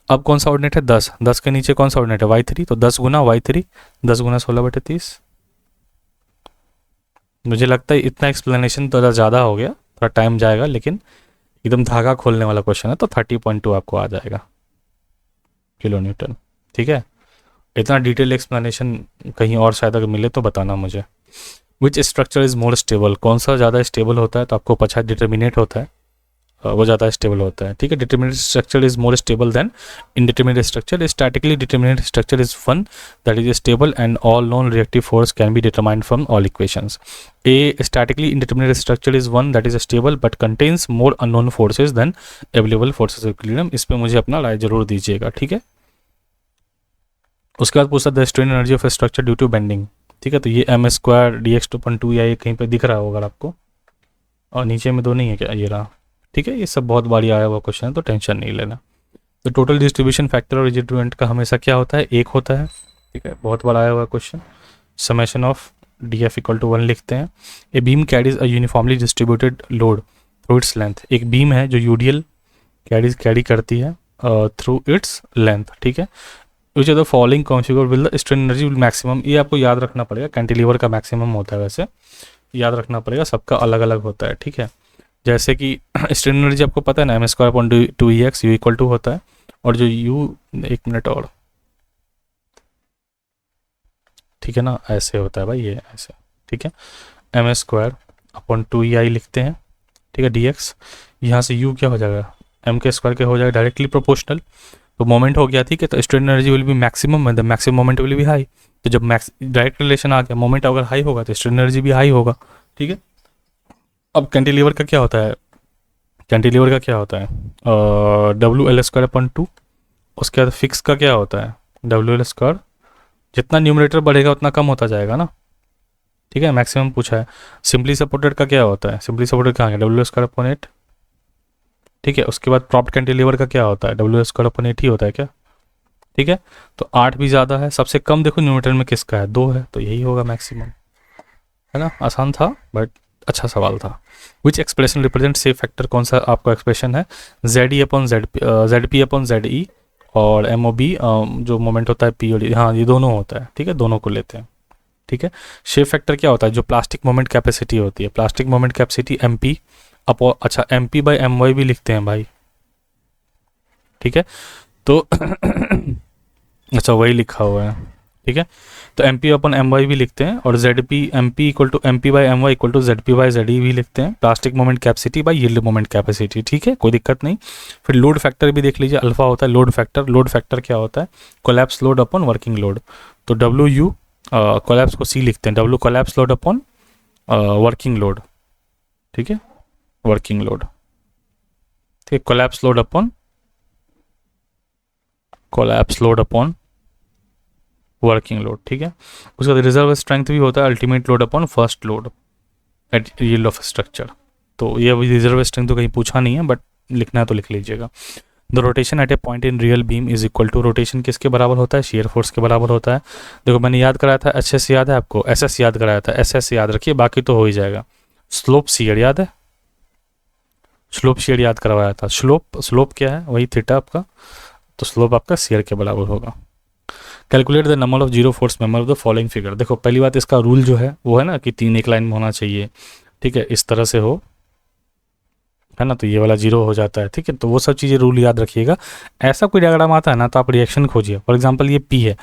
अब कौन सा ऑर्डिनेट है 10, 10 के नीचे कौन सा ऑर्डिनेट है y3, तो 10 गुना y3, 10 गुना 16/30। मुझे लगता है इतना एक्सप्लेनेशन थोड़ा ज़्यादा हो गया, थोड़ा टाइम जाएगा, लेकिन एकदम धागा खोलने वाला क्वेश्चन है, तो 30.2 आपको आ जाएगा किलो न्यूटन। ठीक है, इतना डिटेल एक्सप्लेनेशन कहीं और शायद अगर मिले तो बताना मुझे। Which structure is more stable, कौन सा ज़्यादा स्टेबल होता है, तो आपको पता है डिटर्मिनेट होता है, वो ज़्यादा स्टेबल होता है। ठीक है, determinate structure is more stable than indeterminate structure. Statically determinate structure is one that is stable and all non reactive force can be determined from all equations. A statically indeterminate structure is one that is stable but contains more unknown forces than available forces of equilibrium. इस पर मुझे अपना राय जरूर दीजिएगा। ठीक है, उसके बाद पूछता the strain energy of structure due to bending. ठीक है, तो ये m² dx/2 या ये कहीं पे दिख रहा होगा आपको, और नीचे में 2 नहीं है क्या, ये रहा। ठीक है, ये सब बहुत बारी आया हुआ क्वेश्चन है, तो टेंशन नहीं लेना। तो टोटल डिस्ट्रीब्यूशन फैक्टर और रिजिड का हमेशा क्या होता है, 1 होता है। ठीक है, बहुत बार आया हुआ क्वेश्चन। समेशन ऑफ df = 1 लिखते हैं। A beam carries a uniformly distributed load through its length. एक बीम है जो यूडियल कैरी करती है थ्रू इट्स लेंथ। ठीक है, which are the following configure will the strain energy will maximum. ये आपको याद रखना पड़ेगा, कैंटिलीवर का मैक्सिमम होता है, वैसे याद रखना पड़ेगा, सबका अलग अलग होता है। ठीक है, जैसे कि स्ट्रेन एनर्जी आपको पता है ना, m²/2ex u = होता है, और जो u, एक मिनट और, ठीक है ना, ऐसे होता है भाई, ये ऐसे। ठीक है, m²/2ei लिखते हैं। ठीक है, dx, यहाँ से u क्या हो जाएगा, m² के हो जाएगा डायरेक्टली प्रोपोर्शनल, तो मोमेंट हो गया। ठीक है, तो strain energy will be maximum and the maximum moment will be high. तो जब डायरेक्ट रिलेशन आ गया, मोमेंट अगर हाई होगा तो स्ट्रेन एनर्जी भी हाई होगा। ठीक है, अब कैंटिलीवर का क्या होता है, कैंटिलीवर का क्या होता है WL²/2। उसके बाद फिक्स का क्या होता है WL², जितना न्यूमरेटर बढ़ेगा उतना कम होता जाएगा ना। ठीक है, मैक्सिमम पूछा है। सिंपली सपोर्टेड का क्या होता है, सिंपली सपोर्टेड कहाँ है WL²/8। ठीक है, उसके बाद प्रॉप्ट कैंटिलीवर का क्या होता है WL²/8 ही होता है क्या। ठीक है, तो 8 भी ज़्यादा है, सबसे कम देखो न्यूमरेटर में किसका है, 2 है, तो यही होगा मैक्सिमम, है ना। आसान था बट अच्छा सवाल था। विच एक्सप्रेशन रिप्रेजेंट सेफ फैक्टर, कौन सा आपका एक्सप्रेशन है, ZP/ZE और MOB जो मोमेंट होता है P और D, हाँ ये दोनों होता है। ठीक है, दोनों को लेते हैं। ठीक है, शेप फैक्टर क्या होता है, जो प्लास्टिक मोमेंट कैपेसिटी होती है, plastic moment capacity MP upon, अच्छा MP/My भी लिखते हैं भाई। ठीक है, तो अच्छा वही लिखा हुआ है। ठीक है, तो MP/My भी लिखते हैं, और MP = MP/My = ZP/ZE भी लिखते हैं। Plastic moment capacity by yield moment capacity. ठीक है, कोई दिक्कत नहीं। फिर लोड फैक्टर भी देख लीजिए, अल्फा होता है लोड फैक्टर। लोड फैक्टर क्या होता है, collapse load upon working load. तो WU कोलैप्स को C लिखते हैं, W collapse load upon working load. ठीक है, वर्किंग लोड। ठीक है, collapse load upon working load. ठीक है, उसका रिजर्व स्ट्रेंथ भी होता है ultimate load upon first load at yield of structure. तो ये अभी रिजर्व स्ट्रेंथ तो कहीं पूछा नहीं है, बट लिखना है तो लिख लीजिएगा। The rotation at a point in real beam is equal to, rotation किसके बराबर होता है, शेयर फोर्स के बराबर होता है। देखो मैंने याद कराया था, HS याद है आपको, SS याद कराया था, SS याद रखिए, बाकी तो हो ही जाएगा। स्लोप शेयर याद है, स्लोप शेयर याद करवाया था। स्लोप क्या है, वही थीटा आपका, तो स्लोप आपका शेयर के बराबर होगा। Calculate the number of zero force member of the following figure. देखो पहली बात, इसका रूल जो है वो है ना कि 3 एक लाइन में होना चाहिए। ठीक है, इस तरह से हो, है ना, तो ये वाला 0 हो जाता है। ठीक है, तो वो सब चीज़ें रूल याद रखिएगा। ऐसा कोई डायग्राम आता है ना तो आप रिएक्शन खोजिए। फॉर एग्जांपल ये P है,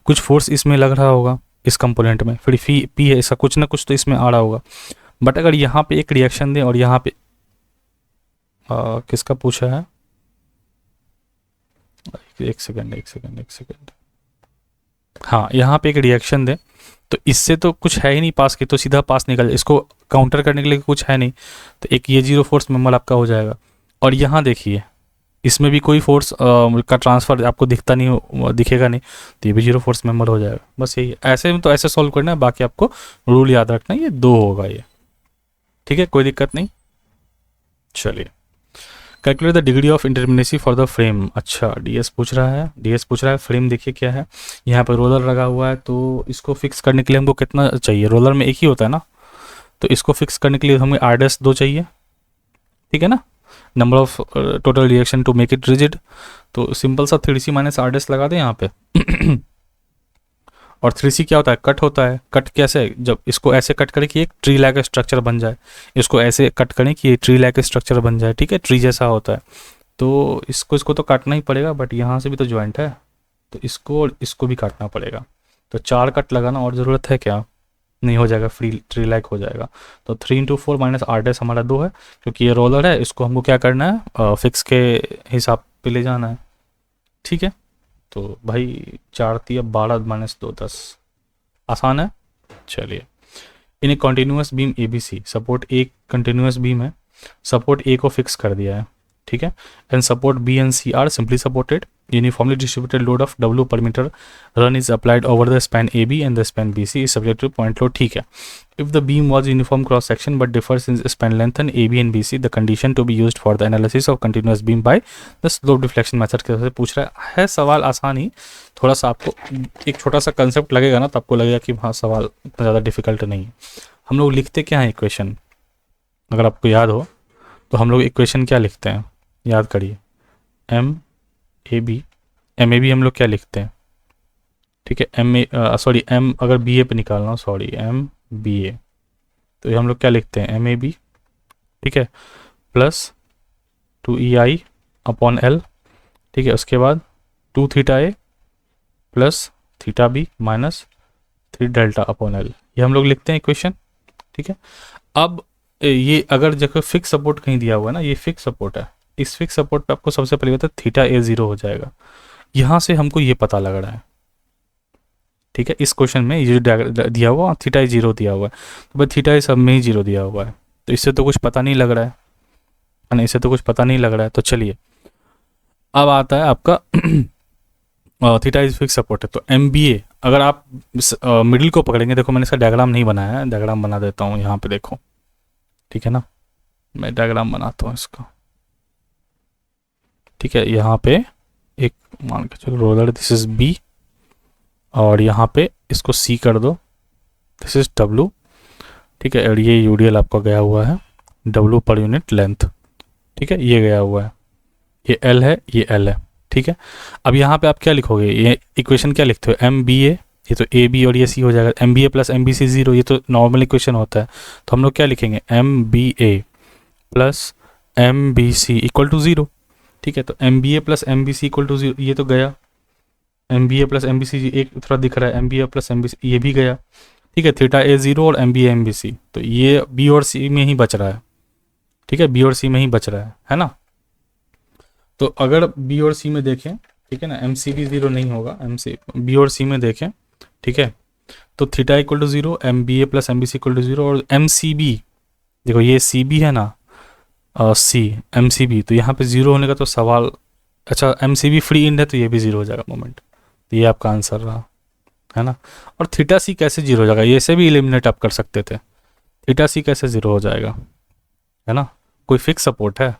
कुछ फोर्स इसमें लग रहा होगा इस कंपोनेंट में, फिर P है, इसका कुछ ना कुछ तो इसमें आ रहा होगा। बट अगर यहाँ पे एक रिएक्शन दें और यहाँ पे किसका पूछा है, एक सेकेंड, हाँ यहाँ पे एक रिएक्शन दें, तो इससे तो कुछ है ही नहीं पास की, तो सीधा पास निकल, इसको काउंटर करने के लिए कुछ है नहीं, तो एक ये जीरो फोर्स मेंबर आपका हो जाएगा। और यहाँ देखिए इसमें भी कोई फोर्स का ट्रांसफर आपको दिखता नहीं, दिखेगा नहीं, तो ये भी जीरो फोर्स मेंबर हो जाएगा। बस यही, ऐसे में तो ऐसे सॉल्व करना है, बाकी आपको रूल याद रखना है, ये 2 होगा ये। ठीक है, कोई दिक्कत नहीं। चलिए calculate the degree of indeterminacy for the frame. अच्छा डीएस पूछ रहा है, डीएस पूछ रहा है। फ्रेम देखिए क्या है, यहाँ पर रोलर लगा हुआ है, तो इसको फिक्स करने के लिए हमको कितना चाहिए, रोलर में एक ही होता है ना, तो इसको फिक्स करने के लिए हमें आर डैश 2 चाहिए, ठीक है ना, number of total reaction to make it rigid. तो सिंपल सा 3c माइनस आर डैश लगा दें यहाँ पे और 3c क्या होता है, कट होता है। कट कैसे, जब इसको ऐसे कट करें कि एक ट्री लाइक स्ट्रक्चर बन जाए, इसको ऐसे कट करें कि ये ट्री लाइक स्ट्रक्चर बन जाए, ठीक है, ट्री जैसा होता है। तो इसको तो काटना ही पड़ेगा, बट यहाँ से भी तो ज्वाइंट है, तो इसको और इसको भी काटना पड़ेगा। तो 4 कट लगाना और ज़रूरत है क्या, नहीं हो जाएगा, फ्री ट्री लाइक हो जाएगा। तो 3 इंटू 4 माइनस आर डैश हमारा 2 है, क्योंकि ये रोलर है, इसको हमको क्या करना है, फिक्स के हिसाब पे ले जाना है, ठीक है। तो भाई 4 3 12 माइनस 2 10, आसान है। चलिए, in a continuous beam A B C, support एक कंटिन्यूस बीम है, सपोर्ट ए को फिक्स कर दिया है, ठीक है, and support B and C are simply supported. Uniformly distributed load of W per meter run is applied over the span AB and the span BC is subject to point load, ठीक है। If the beam was uniform cross section but differs in span length and AB and BC, the condition to be used for the analysis of continuous beam by the slope deflection method कैसे पूछ रहा है सवाल आसान ही, थोड़ा सा आपको एक छोटा सा कंसेप्ट लगेगा ना, तो आपको लगेगा कि हाँ सवाल इतना ज़्यादा डिफिकल्ट नहीं है। हम लोग लिखते क्या है इक्वेशन, अगर आपको याद हो तो हम लोग इक्वेशन क्या लिखते हैं, याद करिए, एम ए बी हम लोग क्या लिखते हैं, ठीक है, एम अगर बी ए पे निकालना हो, सॉरी एम बी ए, तो ये हम लोग क्या लिखते हैं, एम ए बी, ठीक है, प्लस 2EI अपॉन एल, ठीक है, उसके बाद 2 theta A plus theta B minus 3 delta upon L, ये हम लोग लिखते हैं इक्वेशन, ठीक है। अब ये अगर जगह फिक्स सपोर्ट कहीं दिया हुआ है ना, ये फिक्स सपोर्ट है, इस फिक्स सपोर्ट पे आपको सबसे पहले बता थीटा ए 0 हो जाएगा, यहाँ से हमको ये पता लग रहा है, ठीक है। इस क्वेश्चन में ये जो दिया हुआ थीटा ए 0 दिया हुआ है, तो भाई थीटा ए सब में ही 0 दिया हुआ है, तो इससे तो कुछ पता नहीं लग रहा है ना, इससे तो कुछ पता नहीं लग रहा है। तो चलिए अब आता है आपका थीटा इज फिक्स सपोर्ट है, तो एम बी ए अगर आप मिडिल को पकड़ेंगे, देखो मैंने इसका डायग्राम नहीं बनाया है, डायग्राम बना देता हूँ यहाँ पे, देखो ठीक है ना, मैं डायग्राम बनाता हूँ इसका, ठीक है। यहाँ पे एक मान के चलो रोलर, दिस इज बी, और यहाँ पे इसको सी कर दो, दिस इज डब्लू, ठीक है, और ये यूडीएल आपका गया हुआ है डब्लू पर यूनिट लेंथ, ठीक है, ये गया हुआ है, ये एल है, ये एल है, ठीक है। अब यहाँ पे आप क्या लिखोगे, ये इक्वेशन क्या लिखते हो, एम बी ए, ये तो ए बी और ये सी हो जाएगा, M B A plus M B सी 0, ये तो नॉर्मल इक्वेशन होता है, तो हम लोग क्या लिखेंगे, M B A plus M B C equal to 0, ठीक है। तो M B A plus M B C equal to 0, ये तो गया, M B A plus M B C एक थोड़ा दिख रहा है, M B A plus M B C ये भी गया, ठीक है, थीटा ए 0 और M B A M B C, तो ये बी और सी में ही बच रहा है, ठीक है, बी और सी में ही बच रहा है ना। तो अगर बी और सी में देखें, ठीक है ना, एम सी भी 0 नहीं होगा, एम सी बी और सी में देखें, ठीक है, तो theta equal to 0, M B A plus M B C equal to 0, और एम सी बी देखो ये सी बी है ना, सी एम सी बी, तो यहाँ पे 0 होने का तो सवाल, अच्छा M C B free end है तो ये भी 0 हो जाएगा मोमेंट, तो ये आपका आंसर रहा, है ना। और थीटा सी कैसे 0 हो जाएगा, ये से भी एलिमिनेट आप कर सकते थे, थीटा सी कैसे 0 हो जाएगा, है ना, कोई फिक्स सपोर्ट है,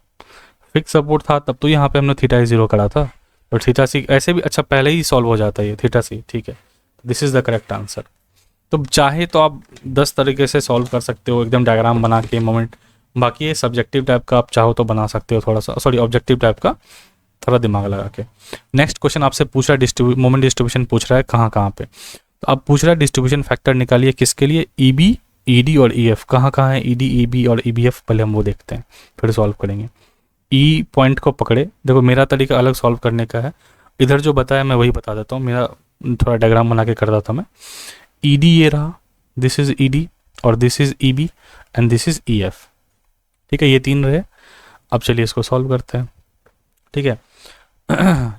फिक्स सपोर्ट था तब तो यहाँ पे हमने थीटा ही 0 करा था, और थीटा सी ऐसे भी अच्छा पहले ही सॉल्व हो जाता है ये थीटा सी, ठीक है, this is the correct answer. तो चाहे तो आप 10 तरीके से सॉल्व कर सकते हो, एकदम डायग्राम बना के मोमेंट, बाकी ये सब्जेक्टिव टाइप का आप चाहो तो बना सकते हो, थोड़ा सा सॉरी ऑब्जेक्टिव टाइप का थोड़ा दिमाग लगा के। नेक्स्ट क्वेश्चन आपसे पूछ रहा है मोमेंट डिस्ट्रीब्यूशन पूछ रहा है कहाँ पे, तो अब पूछ रहा है डिस्ट्रीब्यूशन फैक्टर निकालिए किसके लिए, ई बी ई डी और ई एफ, कहाँ है ई डी ई बी और ई बी एफ, पहले हम वो देखते हैं फिर सॉल्व करेंगे। ई पॉइंट को पकड़े, देखो मेरा तरीका अलग सॉल्व करने का है, इधर जो बताया मैं वही बता देता हूँ, मेरा थोड़ा डायग्राम बना के कर देता मैं। ई डी ये रहा, दिस इज ई डी और this is E B and this is E F, ठीक है, ये 3 रहे। अब चलिए इसको सॉल्व करते हैं, ठीक है।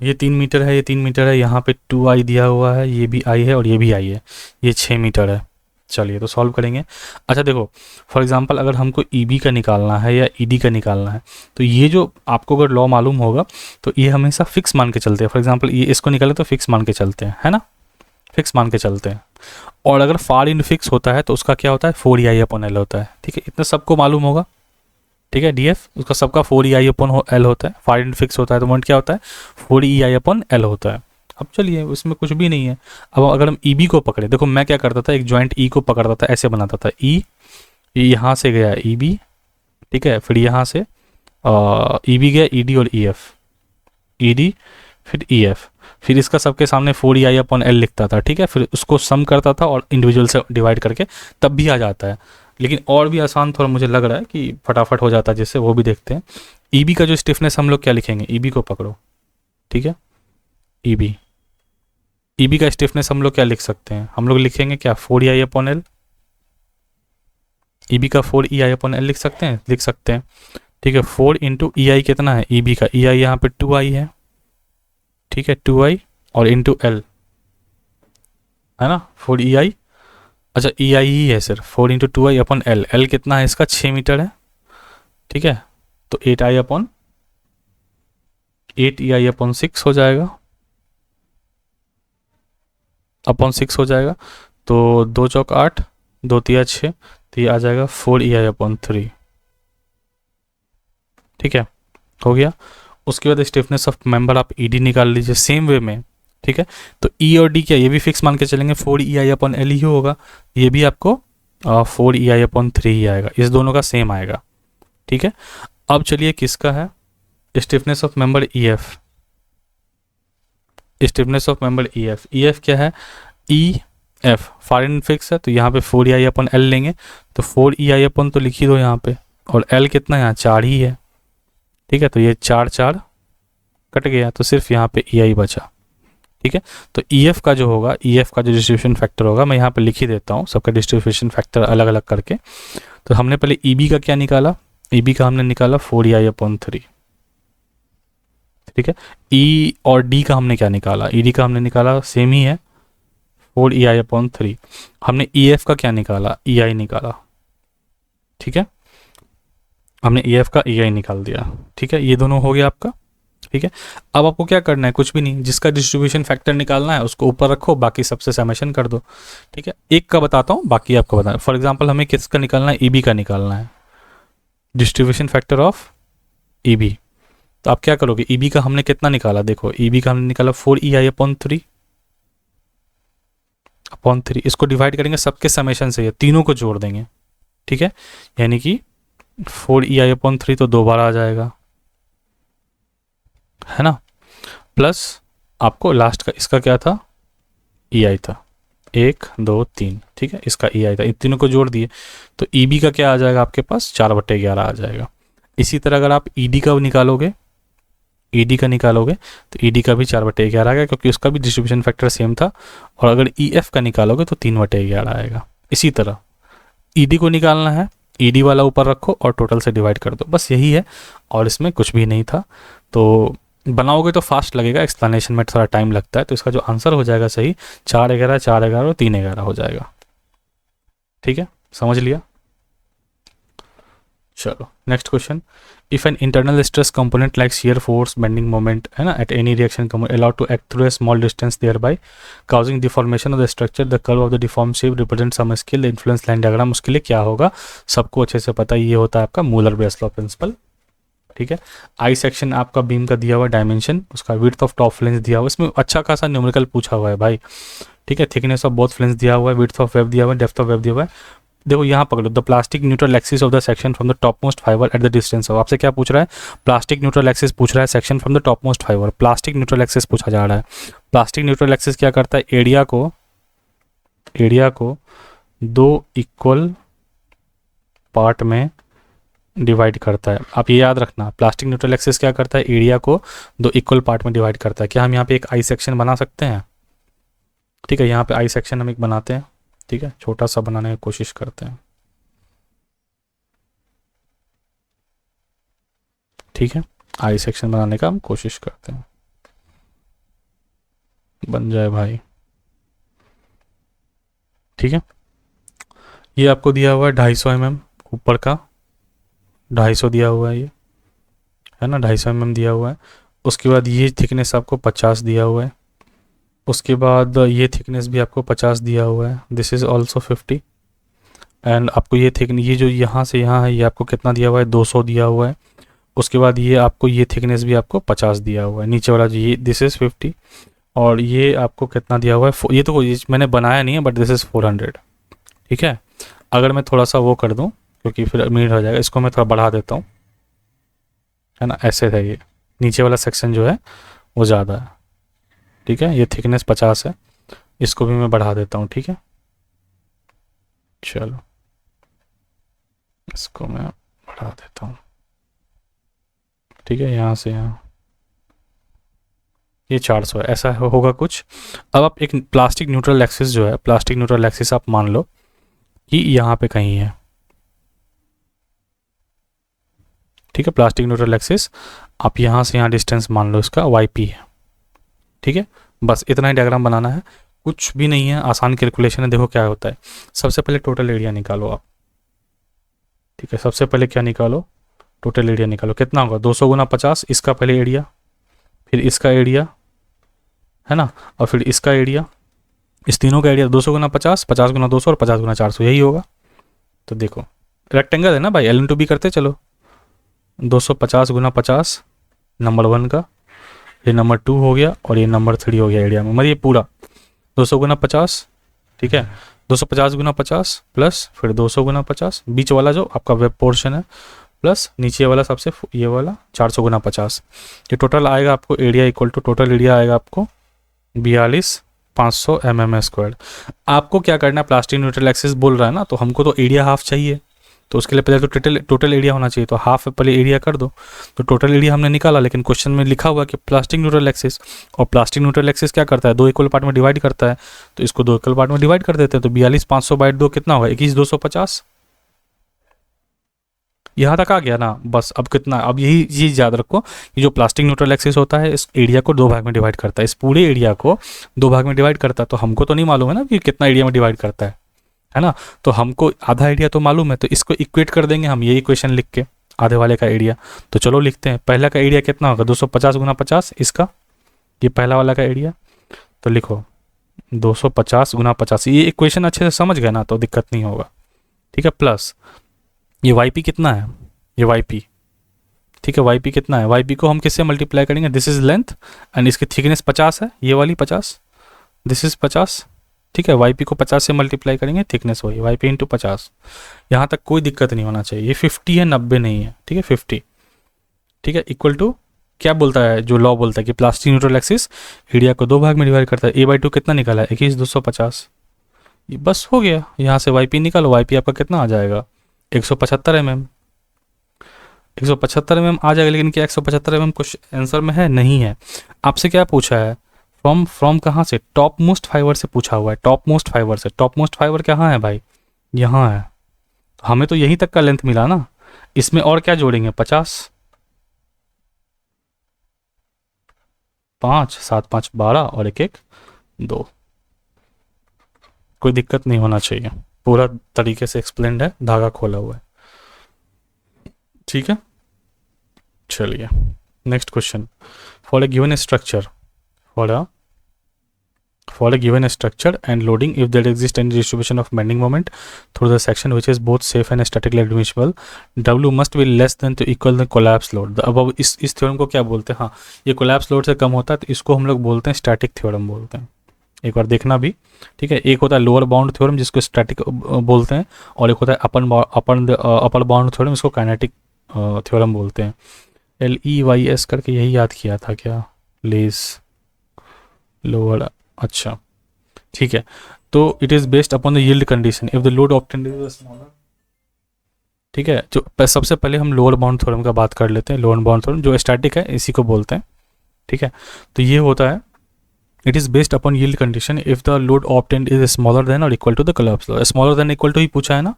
ये 3 मीटर है, ये 3 मीटर है, यहाँ पे 2i दिया हुआ है, ये भी i है और ये भी i है, ये 6 मीटर है। चलिए तो सॉल्व करेंगे। अच्छा देखो फॉर एग्जांपल अगर हमको EB का निकालना है या ED का निकालना है, तो ये जो आपको अगर लॉ मालूम होगा तो ये हमेशा फिक्स मान के चलते हैं। फॉर एग्जांपल ये इसको निकाले तो फिक्स मान के चलते हैं, है ना, फिक्स मान के चलते हैं। और अगर फार इन फिक्स होता है तो उसका क्या होता है 4EI/L होता है, ठीक है, इतना सबको मालूम होगा, ठीक है, DF उसका सबका 4EI/L होता है, फार एंड फिक्स होता है, तो मोमेंट क्या होता है 4EI/L होता है। अब चलिए उसमें कुछ भी नहीं है। अब अगर हम EB को पकड़े, देखो मैं क्या करता था, एक जॉइंट E को पकड़ता था, ऐसे बनाता था E, यहाँ से गया EB, ठीक है, फिर यहाँ से EB गया ED और EF, ED फिर EF, फिर इसका सबके सामने 4EI/L लिखता था, ठीक है, फिर उसको सम करता था और इंडिविजुअल से डिवाइड करके तब भी आ जाता है। लेकिन और भी आसान थोड़ा मुझे लग रहा है कि फटाफट हो जाता है, जिससे वो भी देखते हैं। EB का जो स्टिफनेस हम लोग क्या लिखेंगे, EB को पकड़ो, ठीक है, EB का स्टिफनेस हम लोग क्या लिख सकते हैं, हम लोग लिखेंगे क्या 4EI/L, EB का 4EI/L लिख सकते हैं, लिख सकते हैं, ठीक है। 4 इंटू EI कितना है EB का, EI यहाँ पे 2I है, ठीक है, 2I और इंटू L है ना 4EI, अच्छा EI ही है सिर्फ, 4 इंटू 2I/L, L कितना है इसका 6 मीटर है, ठीक है, तो 8EI/6 हो जाएगा, अपॉन 6 हो जाएगा, तो 2 चौक 8, 2 तिया 6, तो ये आ जाएगा 4EI/3, ठीक है, हो गया। उसके बाद स्टिफनेस ऑफ मेंबर आप ED निकाल लीजिए सेम वे में, ठीक है, तो E और D क्या ये भी फिक्स मान के चलेंगे 4EI/L ही होगा, ये भी आपको 4EI/3 ही आएगा, इस दोनों का सेम आएगा, ठीक है। अब चलिए किसका है stiffness of member EF, stiffness of member EF क्या है EF फार एंड फिक्स है, तो यहाँ पे 4EI/L लेंगे, तो 4EI/ तो लिख ही दो यहाँ पे, और L कितना यहाँ 4 ही है, ठीक है, तो ये 4 4 कट गया, तो सिर्फ यहाँ पे EI बचा, ठीक है। तो EF का जो होगा, EF का जो डिस्ट्रीब्यूशन फैक्टर होगा, मैं यहाँ पे लिख ही देता हूँ सबका डिस्ट्रीब्यूशन फैक्टर अलग अलग करके। तो हमने पहले EB का क्या निकाला, EB का हमने निकाला 4EI/3, ठीक है। E और D का हमने क्या निकाला, ED का हमने निकाला सेम ही है 4EI/3, हमने EF का क्या निकाला EI निकाला, ठीक है, हमने EF का EI निकाल दिया, ठीक है, ये दोनों हो गया आपका, ठीक है। अब आपको क्या करना है, कुछ भी नहीं, जिसका डिस्ट्रीब्यूशन फैक्टर निकालना है उसको ऊपर रखो, बाकी सबसे समेशन कर दो, ठीक है। एक का बताता हूँ, बाकी आपको बताना। फॉर एग्जांपल हमें किसका निकालना है, EB का निकालना है, डिस्ट्रीब्यूशन फैक्टर ऑफ EB, तो आप क्या करोगे, EB का हमने कितना निकाला, देखो EB का हमने निकाला 4EI/3, इसको डिवाइड करेंगे सबके समेशन से, ये तीनों को जोड़ देंगे, ठीक है, यानी कि 4EI/3 तो 2 बार आ जाएगा, है ना, प्लस आपको लास्ट का इसका क्या था EI था 1 2 3, ठीक है, इसका EI था, इन तीनों को जोड़ दिए, तो EB का क्या आ जाएगा आपके पास 4/11 आ जाएगा। इसी तरह अगर आप ED का निकालोगे, ED का निकालोगे तो ED का भी 4/11 आएगा, क्योंकि उसका भी डिस्ट्रीब्यूशन फैक्टर सेम था, और अगर EF का निकालोगे तो 3/11 आएगा। इसी तरह ED को निकालना है, ED वाला ऊपर रखो और टोटल से डिवाइड कर दो, बस यही है, और इसमें कुछ भी नहीं था। तो बनाओगे तो फास्ट लगेगा, एक्सप्लेनेशन में थोड़ा टाइम लगता है, तो इसका जो आंसर हो जाएगा सही 4/11 4/11 और 3/11 हो जाएगा, ठीक है, समझ लिया। चलो next question, if an internal stress component like shear force bending moment है ना at any reaction allowed to act through a small distance thereby causing deformation of the structure, the curve of the deform shape represent some scale, the influence line diagram, उसके लिए क्या होगा, सबको अच्छे से पता है, ये होता है आपका मूलर बेस लॉ प्रिंसिपल, ठीक है। आई सेक्शन आपका बीम का दिया हुआ डायमेंशन, उसका विड्थ ऑफ टॉप फ्लेंज दिया हुआ, इसमें अच्छा खासा न्यूमेरिकल पूछा हुआ है भाई, ठीक है। थिकनेस ऑफ बोथ फ्लेंज दिया हुआ है, विड्थ ऑफ वेब दिया हुआ है, डेप्थ ऑफ वेब दिया हुआ है। देखो यहाँ पकड़ो, the plastic neutral axis of the section from the top most fibre at the distance of, आपसे क्या पूछ रहा है, प्लास्टिक न्यूट्रल एक्सिस पूछ रहा है section from the top most fibre, plastic neutral axis पूछा जा रहा है। प्लास्टिक न्यूट्रल एक्सिस क्या करता है, एरिया को 2 इक्वल पार्ट में डिवाइड करता है। आप ये याद रखना, प्लास्टिक न्यूट्रल एक्सिस क्या करता है, एरिया को 2 इक्वल पार्ट में डिवाइड करता है। क्या हम यहाँ पे एक आई सेक्शन बना सकते हैं, ठीक है, यहाँ पे आई सेक्शन हम एक बनाते हैं, ठीक है, छोटा सा बनाने की कोशिश करते हैं, ठीक है, आई सेक्शन बनाने का हम कोशिश करते हैं, बन जाए भाई, ठीक है। ये आपको दिया हुआ है 250 mm ऊपर का, 250 दिया हुआ है, ये है ना 250 mm दिया हुआ है। उसके बाद ये थिकनेस आपको 50 दिया हुआ है, उसके बाद ये थिकनेस भी आपको 50 दिया हुआ है, दिस इज ऑल्सो 50, एंड आपको ये थिकनेस, ये जो यहाँ से यहाँ है, ये आपको कितना दिया हुआ है, 200 दिया हुआ है। उसके बाद ये आपको ये थिकनेस भी आपको 50 दिया हुआ है, नीचे वाला जो ये दिस इज़ 50, और ये आपको कितना दिया हुआ है, ये तो मैंने बनाया नहीं है बट दिस इज़ 400, ठीक है। अगर मैं थोड़ा सा वो कर दूँ, क्योंकि फिर मिनट हो जाएगा, इसको मैं थोड़ा बढ़ा देता हूँ, है ना, ऐसे है ये नीचे वाला सेक्शन जो है वो ज़्यादा है, ठीक है। ये थिकनेस 50 है, इसको भी मैं बढ़ा देता हूँ, ठीक है। चलो इसको मैं बढ़ा देता हूँ, ठीक है, यहाँ से यहाँ ये 400 है, ऐसा होगा कुछ। अब आप एक प्लास्टिक न्यूट्रल एक्सिस जो है, प्लास्टिक न्यूट्रल एक्सिस आप मान लो कि यहाँ पे कहीं है, ठीक है। प्लास्टिक न्यूट्रल एक्सिस आप यहाँ से यहाँ डिस्टेंस मान लो इसका YP है, ठीक है। बस इतना ही डायग्राम बनाना है, कुछ भी नहीं है, आसान कैलकुलेशन है। देखो क्या होता है, सबसे पहले टोटल एरिया निकालो आप, ठीक है। सबसे पहले क्या निकालो, टोटल एरिया निकालो, कितना होगा 200 गुना 50, इसका पहले एरिया, फिर इसका एरिया, है ना, और फिर इसका एरिया, इस तीनों का एरिया 200 गुना 50, 50 गुना 200 और 50 गुना 400, यही होगा। तो देखो रेक्टेंगल है ना भाई, L × B करते चलो, 250 गुना 50 नंबर 1 का, ये नंबर 2 हो गया और ये नंबर 3 हो गया एरिया में, मतलब ये पूरा 200 गुना 50, ठीक है। 250 गुना 50 प्लस फिर 200 गुना 50, बीच वाला जो आपका वेब पोर्शन है, प्लस नीचे वाला सबसे ये वाला 400 गुना 50, ये टोटल आएगा आपको area equal to, total area आएगा आपको 42,500 mm²। आपको क्या करना है, प्लास्टिक न्यूट्रल एक्सिस बोल रहा है ना, तो हमको तो एरिया हाफ चाहिए, तो उसके लिए पहले तो टोटल एरिया होना चाहिए, तो हाफ पहले एरिया कर दो। तो टोटल एरिया हमने निकाला, लेकिन क्वेश्चन में लिखा हुआ कि प्लास्टिक न्यूट्रल एक्सिस, और प्लास्टिक न्यूट्रल एक्सिस क्या करता है, 2 इक्वल पार्ट में डिवाइड करता है, तो इसको 2 इक्वल पार्ट में डिवाइड कर देते हैं। तो 42,500/2 कितना होगा, 21,250। यहाँ तक आ गया ना, बस अब कितना, अब यही चीज़ याद रखो कि जो प्लास्टिक न्यूट्रल एक्सिस होता है इस एरिया को 2 भाग में डिवाइड करता है, इस पूरे एरिया को 2 भाग में डिवाइड करता है। तो हमको तो नहीं मालूम है ना कि कितना एरिया में डिवाइड करता है ना, तो हमको आधा एरिया तो मालूम है, तो इसको इक्वेट कर देंगे हम, यही इक्वेशन लिख के आधे वाले का एरिया। तो चलो लिखते हैं, पहला का एरिया कितना होगा, 250 गुना 50, इसका ये पहला वाला का एरिया, तो लिखो 250 गुना 50, ये इक्वेशन अच्छे से समझ गए ना, तो दिक्कत नहीं होगा, ठीक है। प्लस ये YP कितना है, ये YP, ठीक है, YP कितना है, YP को हम किससे मल्टीप्लाई करेंगे, दिस इज लेंथ एंड इसकी थिकनेस 50 है, ये वाली 50, दिस इज 50, ठीक है। YP को 50 से मल्टीप्लाई करेंगे, थिकनेस वही YP × 50। यहाँ तक कोई दिक्कत नहीं होना चाहिए, ये 50 है 90 नहीं है, ठीक है 50, ठीक है। इक्वल टू क्या बोलता है, जो लॉ बोलता है कि प्लास्टिक न्यूट्रल एक्सिस एरिया को 2 भाग में डिवाइड करता है, A/2 कितना निकाला है, 21,250, ये बस हो गया। यहाँ से YP निकालो, YP आपका कितना आ जाएगा, 175 mm, 175 mm आ जाएगा। लेकिन क्या 175 mm कुछ आंसर में है, नहीं है। आपसे क्या पूछा है, फ्रॉम कहाँ से, टॉप मोस्ट फाइबर से पूछा हुआ है, टॉप मोस्ट फाइबर से। टॉप मोस्ट फाइबर कहाँ है भाई, यहाँ है, हमें तो यहीं तक का लेंथ मिला ना, इसमें और क्या जोड़ेंगे, 50, 5 7 5 12 और 1 1 2, कोई दिक्कत नहीं होना चाहिए, पूरा तरीके से एक्सप्लेन्ड है, धागा खोला हुआ है, ठीक है। चलिए next question, for a given structure, for a given structure and loading, if there exists any distribution of bending moment through the section which is both safe and statically admissible, W must be less than to equal the collapse load. The above इस theorem को क्या बोलते हैं, हाँ ये collapse load से कम होता है, तो इसको हम लोग बोलते हैं स्टैटिक थ्योरम बोलते हैं। एक बार देखना भी, ठीक है। एक होता है लोअर बाउंड थ्योरम जिसको स्टैटिक बोलते हैं, और एक होता है अपर बाउंड थ्योरम, इसको काइनेटिक थ्योरम बोलते हैं। LEYS करके यही याद किया था क्या, लेस लोअर, अच्छा ठीक है। तो it is based upon the yield condition if the load obtained is smaller, ठीक है। जो सबसे पहले हम लोअर बाउंड थ्योरम का बात कर लेते हैं, लोअर बाउंड थ्योरम जो स्टैटिक है इसी को बोलते हैं, ठीक है। तो ये होता है, it is based upon yield condition if the load obtained is smaller than और equal to the collapse load. Smaller than equal to ही पूछा है ना,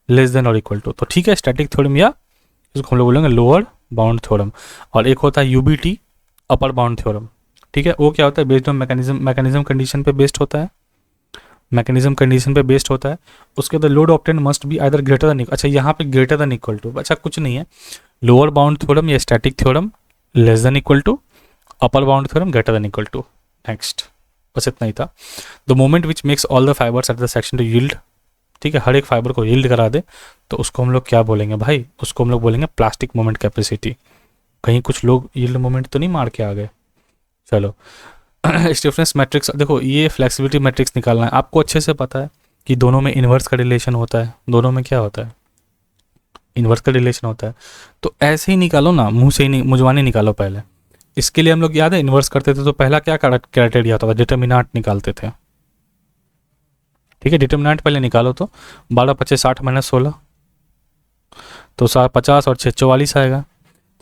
लेस देन और इक्वल टू, तो ठीक है स्टैटिक थ्योरम, या इसको हम लोग बोलेंगे लोअर बाउंड थ्योरम। और एक होता है UBT अपर बाउंड थ्योरम, ठीक है। वो क्या होता है, बेस्ड ऑन मैकेनिज्म कंडीशन पे बेस्ड होता है, मैकेनिज्म कंडीशन पे बेस्ड होता है। उसके बाद load obtain must be either greater than, अच्छा यहाँ पे ग्रेटर देन इक्वल टू, अच्छा कुछ नहीं है, लोअर बाउंड थ्योरम या static theorem less than equal to, upper bound theorem greater than equal to. Next, बस इतना ही था। The moment which makes all the fibres at the section to yield, ठीक है, हर एक फाइबर को यील्ड करा दे, तो उसको हम लोग क्या बोलेंगे भाई, उसको हम लोग बोलेंगे प्लास्टिक मोमेंट कैपेसिटी। कहीं कुछ लोग यील्ड मोमेंट तो नहीं मार के आ गए। चलो स्टिफनेस मैट्रिक्स, देखो ये फ्लेक्सिबिलिटी मैट्रिक्स निकालना है, आपको अच्छे से पता है कि दोनों में इन्वर्स का रिलेशन होता है, दोनों में क्या होता है, इन्वर्स का रिलेशन होता है। तो ऐसे ही निकालो ना, मुंह से ही नहीं, मुंजवानी निकालो पहले। इसके लिए हम लोग याद है इन्वर्स करते थे तो पहला क्या क्राइटेरिया होता था, डिटर्मिनांट निकालते थे। ठीक है, डिटर्मिनांट पहले निकालो, तो 12×5 = 60 - 16, तो 50 और 6 44 आएगा।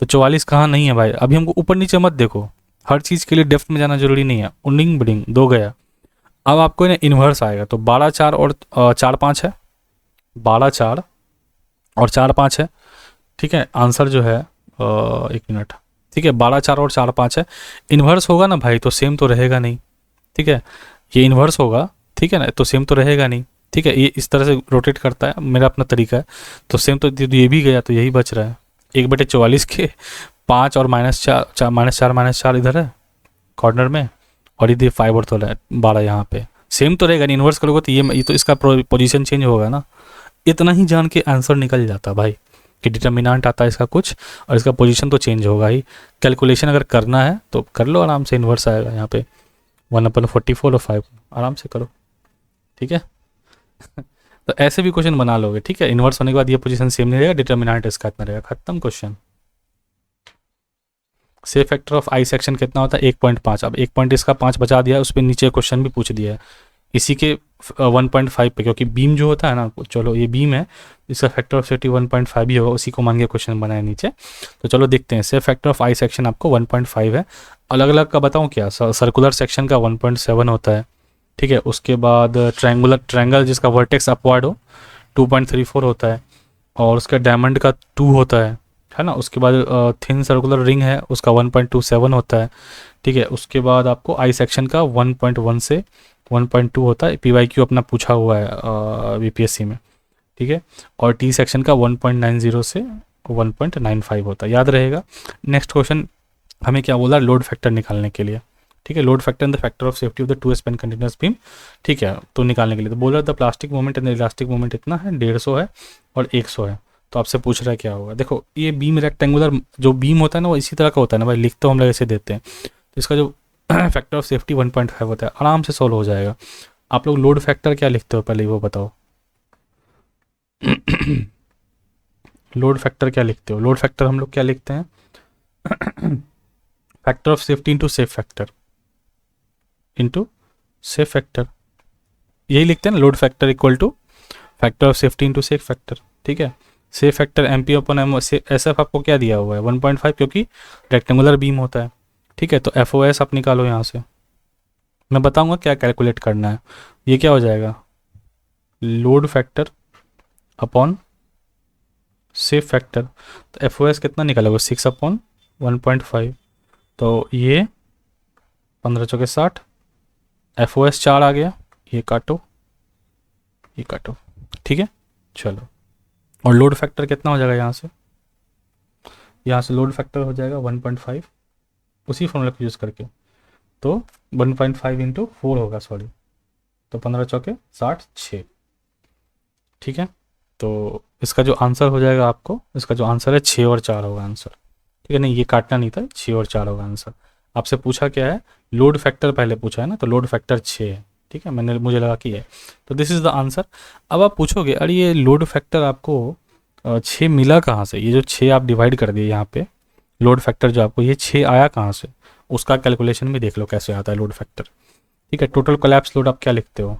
तो 44 कहाँ नहीं है भाई, अभी हमको ऊपर नीचे मत देखो, हर चीज़ के लिए डेप्थ में जाना जरूरी नहीं है। उन्निंग बिडिंग 2 गया, अब आपको ना इन्वर्स आएगा, तो 12 4 और 4 5 है, 12 4 और 4 5 है। ठीक है, आंसर जो है 1 मिनट, ठीक है, 12 4 और 4 5 है। इन्वर्स होगा ना भाई तो सेम तो रहेगा नहीं। ठीक है, ये इन्वर्स होगा, ठीक है ना, तो सेम तो रहेगा नहीं। ठीक है, ये इस तरह से रोटेट करता है, मेरा अपना तरीका है, तो सेम तो ये भी गया, तो यही बच रहा है 1/44 के 5 और -4 इधर है कॉर्नर में, और ये 5 और 12 यहाँ पे, सेम तो रहेगा नहीं। इन्वर्स करोगे तो ये तो इसका पोजीशन चेंज होगा ना। इतना ही जान के आंसर निकल जाता भाई कि डिटर्मिनेंट आता है इसका कुछ, और इसका पोजीशन तो चेंज होगा ही। कैलकुलेशन अगर करना है तो कर लो आराम से, इन्वर्स आएगा यहाँ पे 1/44 और 5, आराम से करो। ठीक है तो ऐसे भी क्वेश्चन बना लोगे। ठीक है, इन्वर्स होने के बाद ये पोजीशन सेम नहीं रहेगा, डिटर्मिनेंट इसका इतना रहेगा, खत्म question. Safe factor of I section कितना होता है 1.5। अब 1 पॉइंट इसका 5 बचा दिया है, उस पर नीचे क्वेश्चन भी पूछ दिया है इसी के 1.5 पे, क्योंकि बीम जो होता है ना, चलो ये बीम है, इसका फैक्टर ऑफ सेफ्टी 1.5 ही होगा, उसी को मान के क्वेश्चन बनाए नीचे। तो चलो देखते हैं, safe factor of I section आपको 1.5 है। अलग अलग का बताऊँ क्या, सर्कुलर सेक्शन का 1.7 होता है। ठीक है, उसके बाद ट्रायंगल जिसका वर्टेक्स अपवर्ड हो 2.34 होता है, और उसका डायमंड का 2 होता है ना। उसके बाद थिन सर्कुलर रिंग है, उसका 1.27 होता है। ठीक है, उसके बाद आपको आई सेक्शन का 1.1 से 1.2 होता है, PYQ अपना पूछा हुआ है BPSC में। ठीक है, और टी सेक्शन का 1.90 से 1.95 होता है, याद रहेगा। नेक्स्ट क्वेश्चन हमें क्या बोला, लोड फैक्टर निकालने के लिए। ठीक है, load factor and the factor of safety of the 2 span continuous beam. ठीक है, तो निकालने के लिए तो बोला the plastic moment and the elastic moment इतना है, 150 है और 100 है। तो आपसे पूछ रहा है क्या होगा। देखो ये बीम रेक्टेंगुलर जो बीम होता है ना, वो इसी तरह का होता है ना भाई, लिखते हम लोग ऐसे देते हैं। तो इसका जो फैक्टर ऑफ सेफ्टी 1.5 होता है, आराम से सॉल्व हो जाएगा। आप लोग लोड फैक्टर क्या लिखते हो पहले वो बताओ लोड फैक्टर क्या लिखते हो। लोड फैक्टर हम लोग क्या लिखते हैं factor of safety into safe factor, into safe factor, यही लिखते हैं ना। Load factor equal two factor of safety into safe factor. ठीक है, सेफ फैक्टर MP/M SF आपको क्या दिया हुआ है 1.5, क्योंकि रेक्टेंगुलर बीम होता है। ठीक है, तो FOS आप निकालो यहाँ से, मैं बताऊंगा क्या कैलकुलेट करना है। ये क्या हो जाएगा, load factor upon safe factor, तो FOS कितना निकालोगे 6/1.5, तो ये 15 चौके 60, FOS 4 आ गया, ये काटो ये काटो। ठीक है, चलो, और लोड फैक्टर कितना हो जाएगा यहाँ से लोड फैक्टर हो जाएगा 1.5, उसी फॉर्मूला को यूज़ करके, तो 1.5 इंटू 4 होगा, सॉरी, तो 15 चौके 60 6। ठीक है, तो इसका जो आंसर हो जाएगा आपको, इसका जो आंसर है 6 और 4 होगा आंसर। ठीक है, नहीं ये काटना नहीं था, 6 और 4 होगा आंसर। आपसे पूछा क्या है, लोड फैक्टर पहले पूछा है ना, तो लोड फैक्टर 6 है। ठीक है, मुझे लगा कि है, तो दिस इज़ द आंसर। अब आप पूछोगे अरे ये लोड फैक्टर आपको 6 मिला कहाँ से, ये जो 6 आप डिवाइड कर दिए यहाँ पे, लोड फैक्टर जो आपको ये 6 आया कहाँ से, उसका कैलकुलेशन भी देख लो कैसे आता है लोड फैक्टर। ठीक है, टोटल कोलैप्स लोड आप क्या लिखते हो,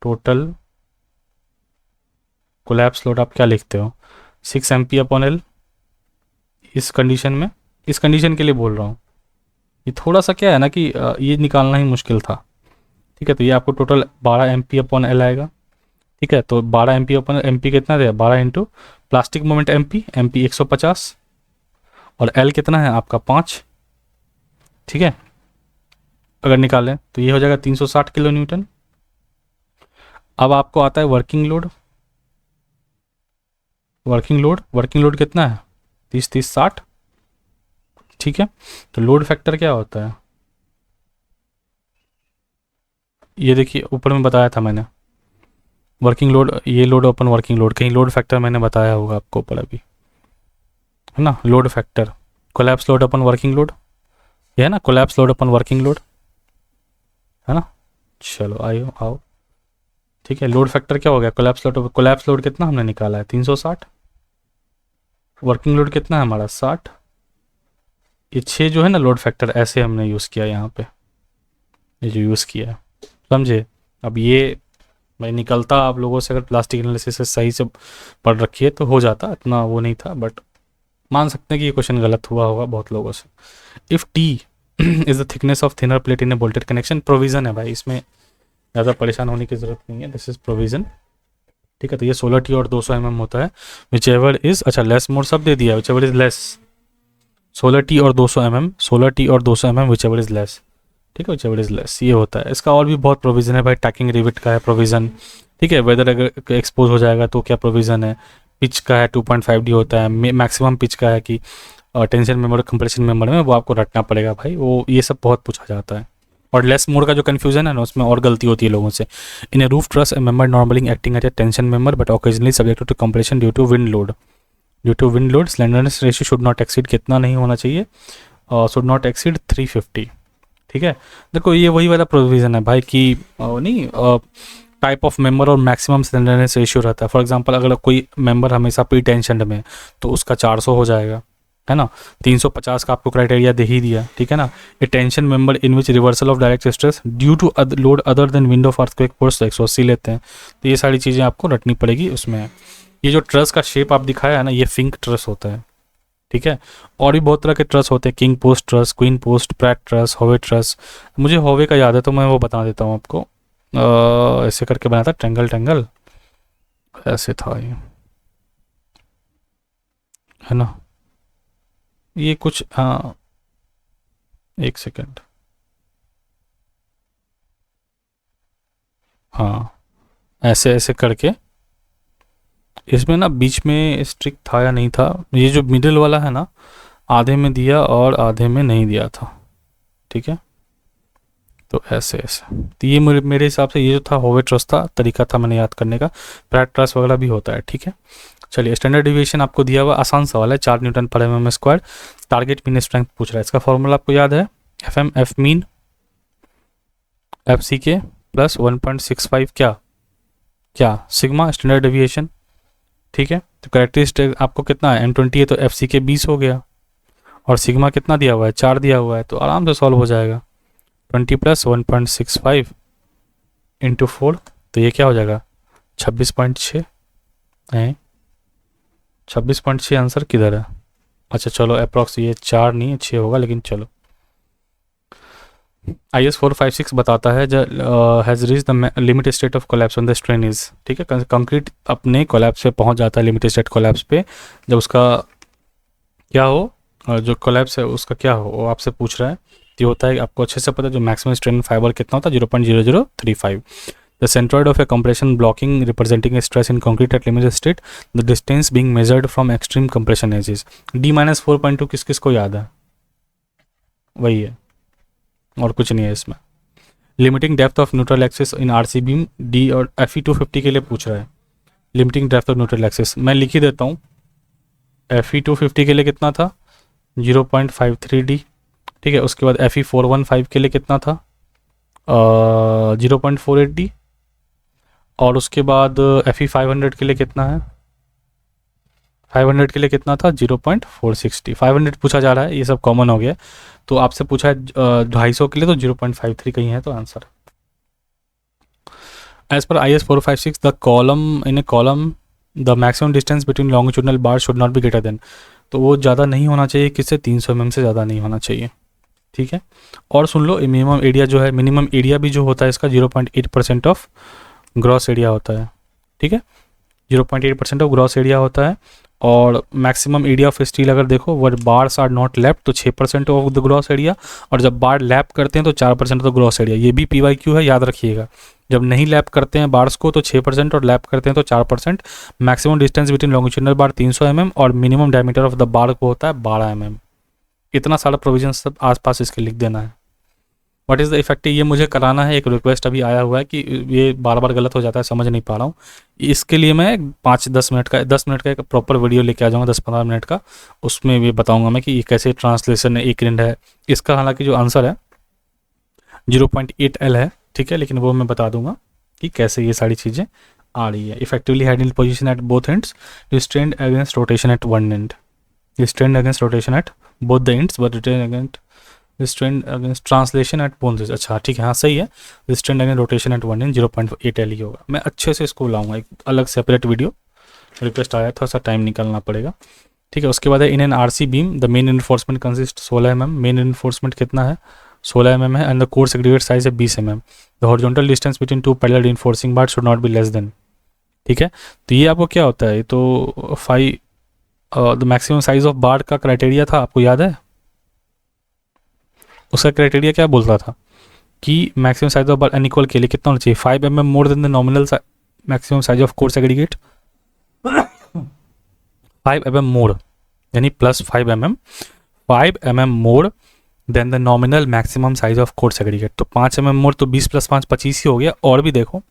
टोटल कोलैप्स लोड आप क्या लिखते हो 6 MP/L। इस कंडीशन में, इस कंडीशन के लिए बोल रहा हूँ, ये थोड़ा सा क्या है ना कि ये निकालना ही मुश्किल था। ठीक है, तो ये आपको टोटल 12 MP/L आएगा। ठीक है, तो 12 MP/MP कितना दे, 12 इंटू प्लास्टिक मोमेंट MP 150, और L कितना है आपका 5। ठीक है, अगर निकालें तो ये हो जाएगा 360 किलो न्यूटन। अब आपको आता है वर्किंग लोड, वर्किंग लोड कितना है 30 30 60। ठीक है, तो लोड फैक्टर क्या होता है, ये देखिए ऊपर में बताया था मैंने, वर्किंग लोड, ये लोड अपन वर्किंग लोड, कहीं लोड फैक्टर मैंने बताया होगा आपको ऊपर अभी, है ना, लोड फैक्टर, कोलैप्स लोड अपन वर्किंग लोड, ये है ना कोलैप्स लोड अपन वर्किंग लोड, है ना। चलो आइयो आओ, ठीक है। लोड फैक्टर क्या हो गया, कोलैप्स लोड कितना हमने निकाला है 360, वर्किंग लोड कितना है हमारा 60, ये 6 जो है ना लोड फैक्टर, ऐसे हमने यूज़ किया यहाँ पे, ये जो यूज़ किया है, समझे। अब ये भाई निकलता आप लोगों से, अगर प्लास्टिक एनालिसिस से सही से पढ़ रखी है तो हो जाता, इतना वो नहीं था, बट मान सकते हैं कि ये क्वेश्चन गलत हुआ होगा बहुत लोगों से। If T is the thickness of thinner plate in A bolted connection, provision है भाई, इसमें ज़्यादा परेशान होने की ज़रूरत नहीं है, दिस इज़ प्रोविज़न, ठीक है। तो ये 16 टी और 200 होता है, विच एवर इज़, अच्छा लेस मोर सब दे दिया, which ever is less, 16 T और 200 16 टी और 200 विच एवर इज़ लेस, ठीक है, विच एवर इज़ लेस, ये होता है। इसका और भी बहुत प्रोविज़न है भाई, टैकिंग रिविट का है प्रोविज़न, ठीक है। वेदर अगर एक्सपोज हो जाएगा तो क्या प्रोविज़न है, पिच का है 2.5 डी होता है, मैक्सिमम पिच का है कि टेंशन मेंबर कंप्रेशन मेंबर में, वो आपको रटना पड़ेगा भाई, वो ये सब बहुत पूछा जाता है। और लेस मोड का जो कन्फ्यूजन है ना, उसमें और गलती होती है लोगों से। In a roof truss a member normally acting at a tension member but occasionally subjected to compression due to wind load, due to wind load slenderness ratio should not exceed, कितना नहीं होना चाहिए, शुड नॉट एक्सीड 350, ठीक है। देखो ये वही वाला प्रोविज़न है भाई कि नहीं टाइप ऑफ मेंबर और मैक्सिमम स्लेंडरनेस रेशियो रहता है। फॉर एग्जांपल अगर कोई मेंबर हमेशा प्री टेंशन में तो उसका 400 हो जाएगा, है ना। 350 का आपको क्राइटेरिया दे ही दिया, ठीक है ना। A tension member in which reversal of direct stress due to load other than wind of earthquake force 180 लेते हैं। तो ये सारी चीज़ें आपको रटनी पड़ेगी उसमें। ये जो ट्रस का शेप आप दिखाया है ना, ये फिंक ट्रस होता है, ठीक है। और भी बहुत तरह के ट्रस होते हैं, king post truss, queen post, Pratt truss, होवे ट्रस। मुझे होवे का याद है तो मैं वो बता देता हूँ आपको, ऐसे करके बना था, ट्रेंगल ट्रेंगल ऐसे था ये, है ना। ये कुछ हाँ, एक सेकेंड, हाँ ऐसे ऐसे करके, इसमें ना बीच में स्ट्रिक था या नहीं था, ये जो मिडिल वाला है ना, आधे में दिया और आधे में नहीं दिया था, ठीक है। तो ऐसे ऐसे, तो ये मेरे हिसाब से ये जो था होवे ट्रस था, तरीका था मैंने याद करने का। प्रैट ट्रस वगैरह भी होता है, ठीक है। चलिए स्टैंडर्ड डिविएशन आपको दिया हुआ, आसान सवाल है, 4 न्यूटन पर mm square. Target mean strength पूछ रहा है, इसका फॉर्मूला आपको याद है, एफ मीन एफ सी के प्लस 1.65 क्या क्या सिग्मा स्टैंडर्ड डिविएशन, ठीक है। तो कैरेक्टरिस्टिक आपको कितना है, M20 है तो एफ सी के 20 हो गया, और सिग्मा कितना दिया हुआ है, 4 दिया हुआ है, तो आराम से सॉल्व हो जाएगा। 20 प्लस 1.65 इंटू 4, तो ये क्या हो जाएगा 26.6 है, 26.6 आंसर किधर है। अच्छा चलो अप्रॉक्स ये 4 नहीं 6 होगा, लेकिन चलो। IS 456 बताता है has reach the limit state of collapse on the strain is, ठीक है। कंक्रीट अपने कोलैप्स पे पहुंच जाता है, लिमिट स्टेट कोलैप्स पे, जब उसका क्या हो, जो कोलैप्स है उसका क्या हो, वो आपसे पूछ रहा है। ये होता है आपको अच्छे से पता है, जो मैक्सिमम स्ट्रेन फाइबर कितना होता है 0.0035। The centroid of a compression blocking representing a stress in concrete at limited state, the distance being measured from extreme compression edges. D-4.2 किस किस को याद है, वही है और कुछ नहीं है इसमें। Limiting depth of neutral axis in RC beam D, और Fe250 के लिए पूछ रहा है limiting depth of neutral axis, मैं लिख ही देता हूँ। Fe250 के लिए कितना था 0.53D, ठीक है। उसके बाद Fe415 के लिए कितना था 0.48D, और उसके बाद Fe500 के लिए कितना है, 500 के लिए कितना था 0.460। 500 पूछा जा रहा है, ये सब कॉमन हो गया। तो आपसे पूछा है 250 के लिए, तो 0.53 कहीं है, तो answer as per IS 456 the column in a column the maximum distance between longitudinal bar should not be greater than, तो वो ज़्यादा नहीं होना चाहिए, किससे 300 mm से ज़्यादा नहीं होना चाहिए, ठीक है। और सुन लो मिनिमम एरिया जो है, मिनिमम एरिया भी जो होता है इसका 0.8% ऑफ ग्रॉस एरिया होता है, ठीक है। 0.8% ऑफ ग्रॉस एरिया होता है। और मैक्सिमम एरिया ऑफ स्टील अगर देखो, वर बार्स आर नॉट लैप्ड तो 6% ऑफ द ग्रॉस एरिया, और जब बार लैप करते हैं तो 4% ऑफ द ग्रॉस एरिया। ये भी PYQ है, याद रखिएगा। जब नहीं लैप करते हैं बार्स को तो 6%, और लैप करते हैं तो 4%। मैक्सिमम डिस्टेंस बिटवीन लॉन्गिट्यूडनल बार 300 mm, और मिनिमम डायमीटर ऑफ द बार को होता है 12 mm। इतना सारा प्रोविजन सब आसपास इसके लिख देना है। व्हाट इज़ द इफेक्टिव, ये मुझे कराना है, एक रिक्वेस्ट अभी आया हुआ है कि ये बार बार गलत हो जाता है, समझ नहीं पा रहा हूँ। इसके लिए मैं 5-10 मिनट का 10 मिनट का एक प्रॉपर वीडियो लेके आ जाऊँगा, 10-15 मिनट का। उसमें ये बताऊँगा मैं कि ये कैसे ट्रांसलेशन है, एक रिंड है इसका। हालांकि जो आंसर है 0.8L है, ठीक है, लेकिन वो मैं बता दूंगा कि कैसे ये सारी चीज़ें आ रही है। इफेक्टिवली हैंडल position at both ends, restrained against rotation at one end, restrained against rotation at both the ends but retain against restrained against translation at both. अच्छा ठीक है, हाँ सही है, restrained against rotation at one end 0.8L ही होगा। मैं अच्छे से इसको लाऊंगा एक अलग सेपरेट वीडियो, रिक्वेस्ट आया, थोड़ा सा टाइम निकालना पड़ेगा, ठीक है। उसके बाद है in an RC beam the main enforcement consist 16 mm, main enforcement कितना है 16 mm है, and the core segregate size है 20 mm। The horizontal distance between two parallel reinforcing bar should not be less than, ठीक है। तो ये आपको क्या होता है, ये तो 5 द मैक्सिमम साइज ऑफ बार का क्राइटेरिया था, आपको याद है उसका क्राइटेरिया क्या बोलता था कि maximum size of bar unequal के लिए कितना होना चाहिए 5 mm more than the nominal maximum size of core segregate 5 mm मोर, यानी plus 5 mm, 5 mm more than the nominal maximum size of core segregate. तो 5 mm मोर, तो 20 + 5 25 ही हो गया। और भी देखो,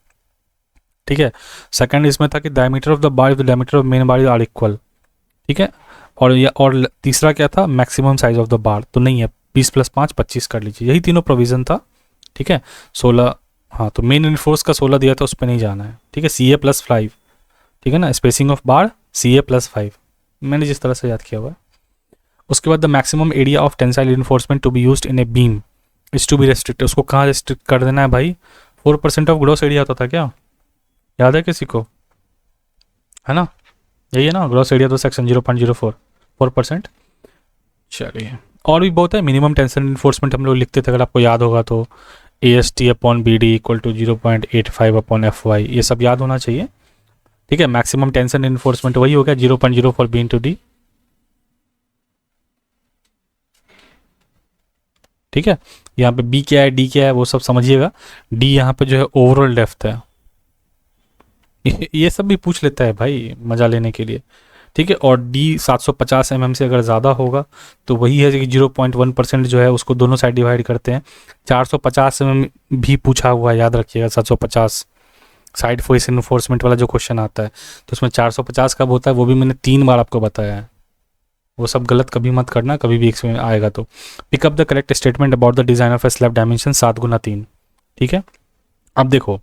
ठीक है। सेकंड इसमें था कि diameter of the bar with diameter of main bar are equal, ठीक है। और तीसरा क्या था, maximum size of the bar, तो नहीं है 20 + 5 25 कर लीजिए, यही तीनों प्रोविजन था, ठीक है। 16, हाँ तो मेन इन्फोर्स का 16 दिया था, उस पर नहीं जाना है, ठीक है। CA + 5, ठीक है ना, स्पेसिंग ऑफ बार CA + 5, मैंने जिस तरह से याद किया हुआ है। उसके बाद the maximum area of tensile reinforcement to be used in a beam is to be restricted, उसको कहाँ रेस्ट्रिक्ट कर देना है भाई, 4% ऑफ ग्रॉस एरिया होता था क्या, याद है किसी को, है ना, यही है ना ग्रॉस एरिया, तो सेक्शन 0.04 4%। चलिए और भी बहुत है। मिनिमम टेंशन इन्फोर्समेंट हम लोग लिखते थे, अगर आपको याद होगा तो AST/BD = 0.85/FY, ये सब याद होना चाहिए, ठीक है। मैक्सिमम टेंशन इन्फोर्समेंट वही हो गया 0.04 B/D, ठीक है। यहाँ पे B क्या है, D क्या है, वो सब समझिएगा। D यहाँ पे जो है ओवरऑल डेप्थ है, ये सब भी पूछ लेता है भाई मजा लेने के लिए, ठीक है। और D 750 mm से अगर ज़्यादा होगा तो वही है कि 0.1% जो है उसको दोनों साइड डिवाइड करते हैं। 450 mm भी पूछा हुआ है, याद रखिएगा 750 साइड फोर्स इन्फोर्समेंट वाला जो क्वेश्चन आता है, तो उसमें 450 कब होता है वो भी मैंने 3 बार आपको बताया है, वो सब गलत कभी मत करना, कभी भी इसमें आएगा तो। Pick up the correct statement about the design of A slab dimension 7x3, ठीक है। अब देखो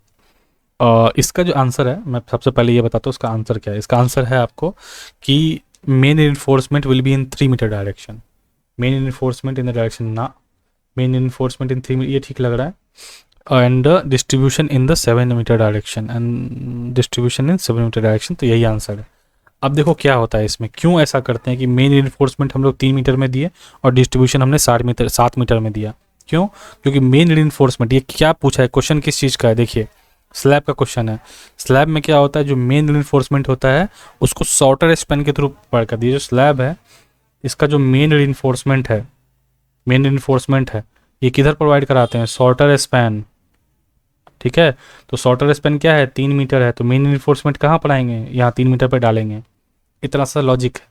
इसका जो आंसर है, मैं सबसे पहले ये बताता हूँ इसका आंसर क्या है। इसका आंसर है आपको कि main reinforcement will be in 3 metre direction, main reinforcement in the direction ना, मेन इन्फोर्समेंट इन 3 ये ठीक लग रहा है, and distribution in the 7 metre direction, and distribution in 7 metre direction, तो यही आंसर है। अब देखो क्या होता है इसमें, क्यों ऐसा करते हैं कि मेन इन्फोर्समेंट हम लोग 3 मीटर में दिए और डिस्ट्रीब्यूशन हमने 7 मीटर में दिया, क्यों, क्योंकि मेन इन्फोर्समेंट, ये क्या पूछा है क्वेश्चन किस चीज़ का है, देखिए स्लैब का क्वेश्चन है। स्लैब में क्या होता है, जो मेन इन्फोर्समेंट होता है उसको शॉर्टर स्पैन के थ्रू पढ़ कर दिए। जो स्लैब है इसका जो मेन इन्फोर्समेंट है, मेन इन्फोर्समेंट है, ये किधर प्रोवाइड कराते हैं, शॉर्टर स्पैन, ठीक है। तो शॉर्टर स्पैन क्या है 3 मीटर है, तो मेन इन्फोर्समेंट कहाँ पढ़ाएंगे, यहाँ 3 मीटर पर डालेंगे। इतना सा लॉजिक है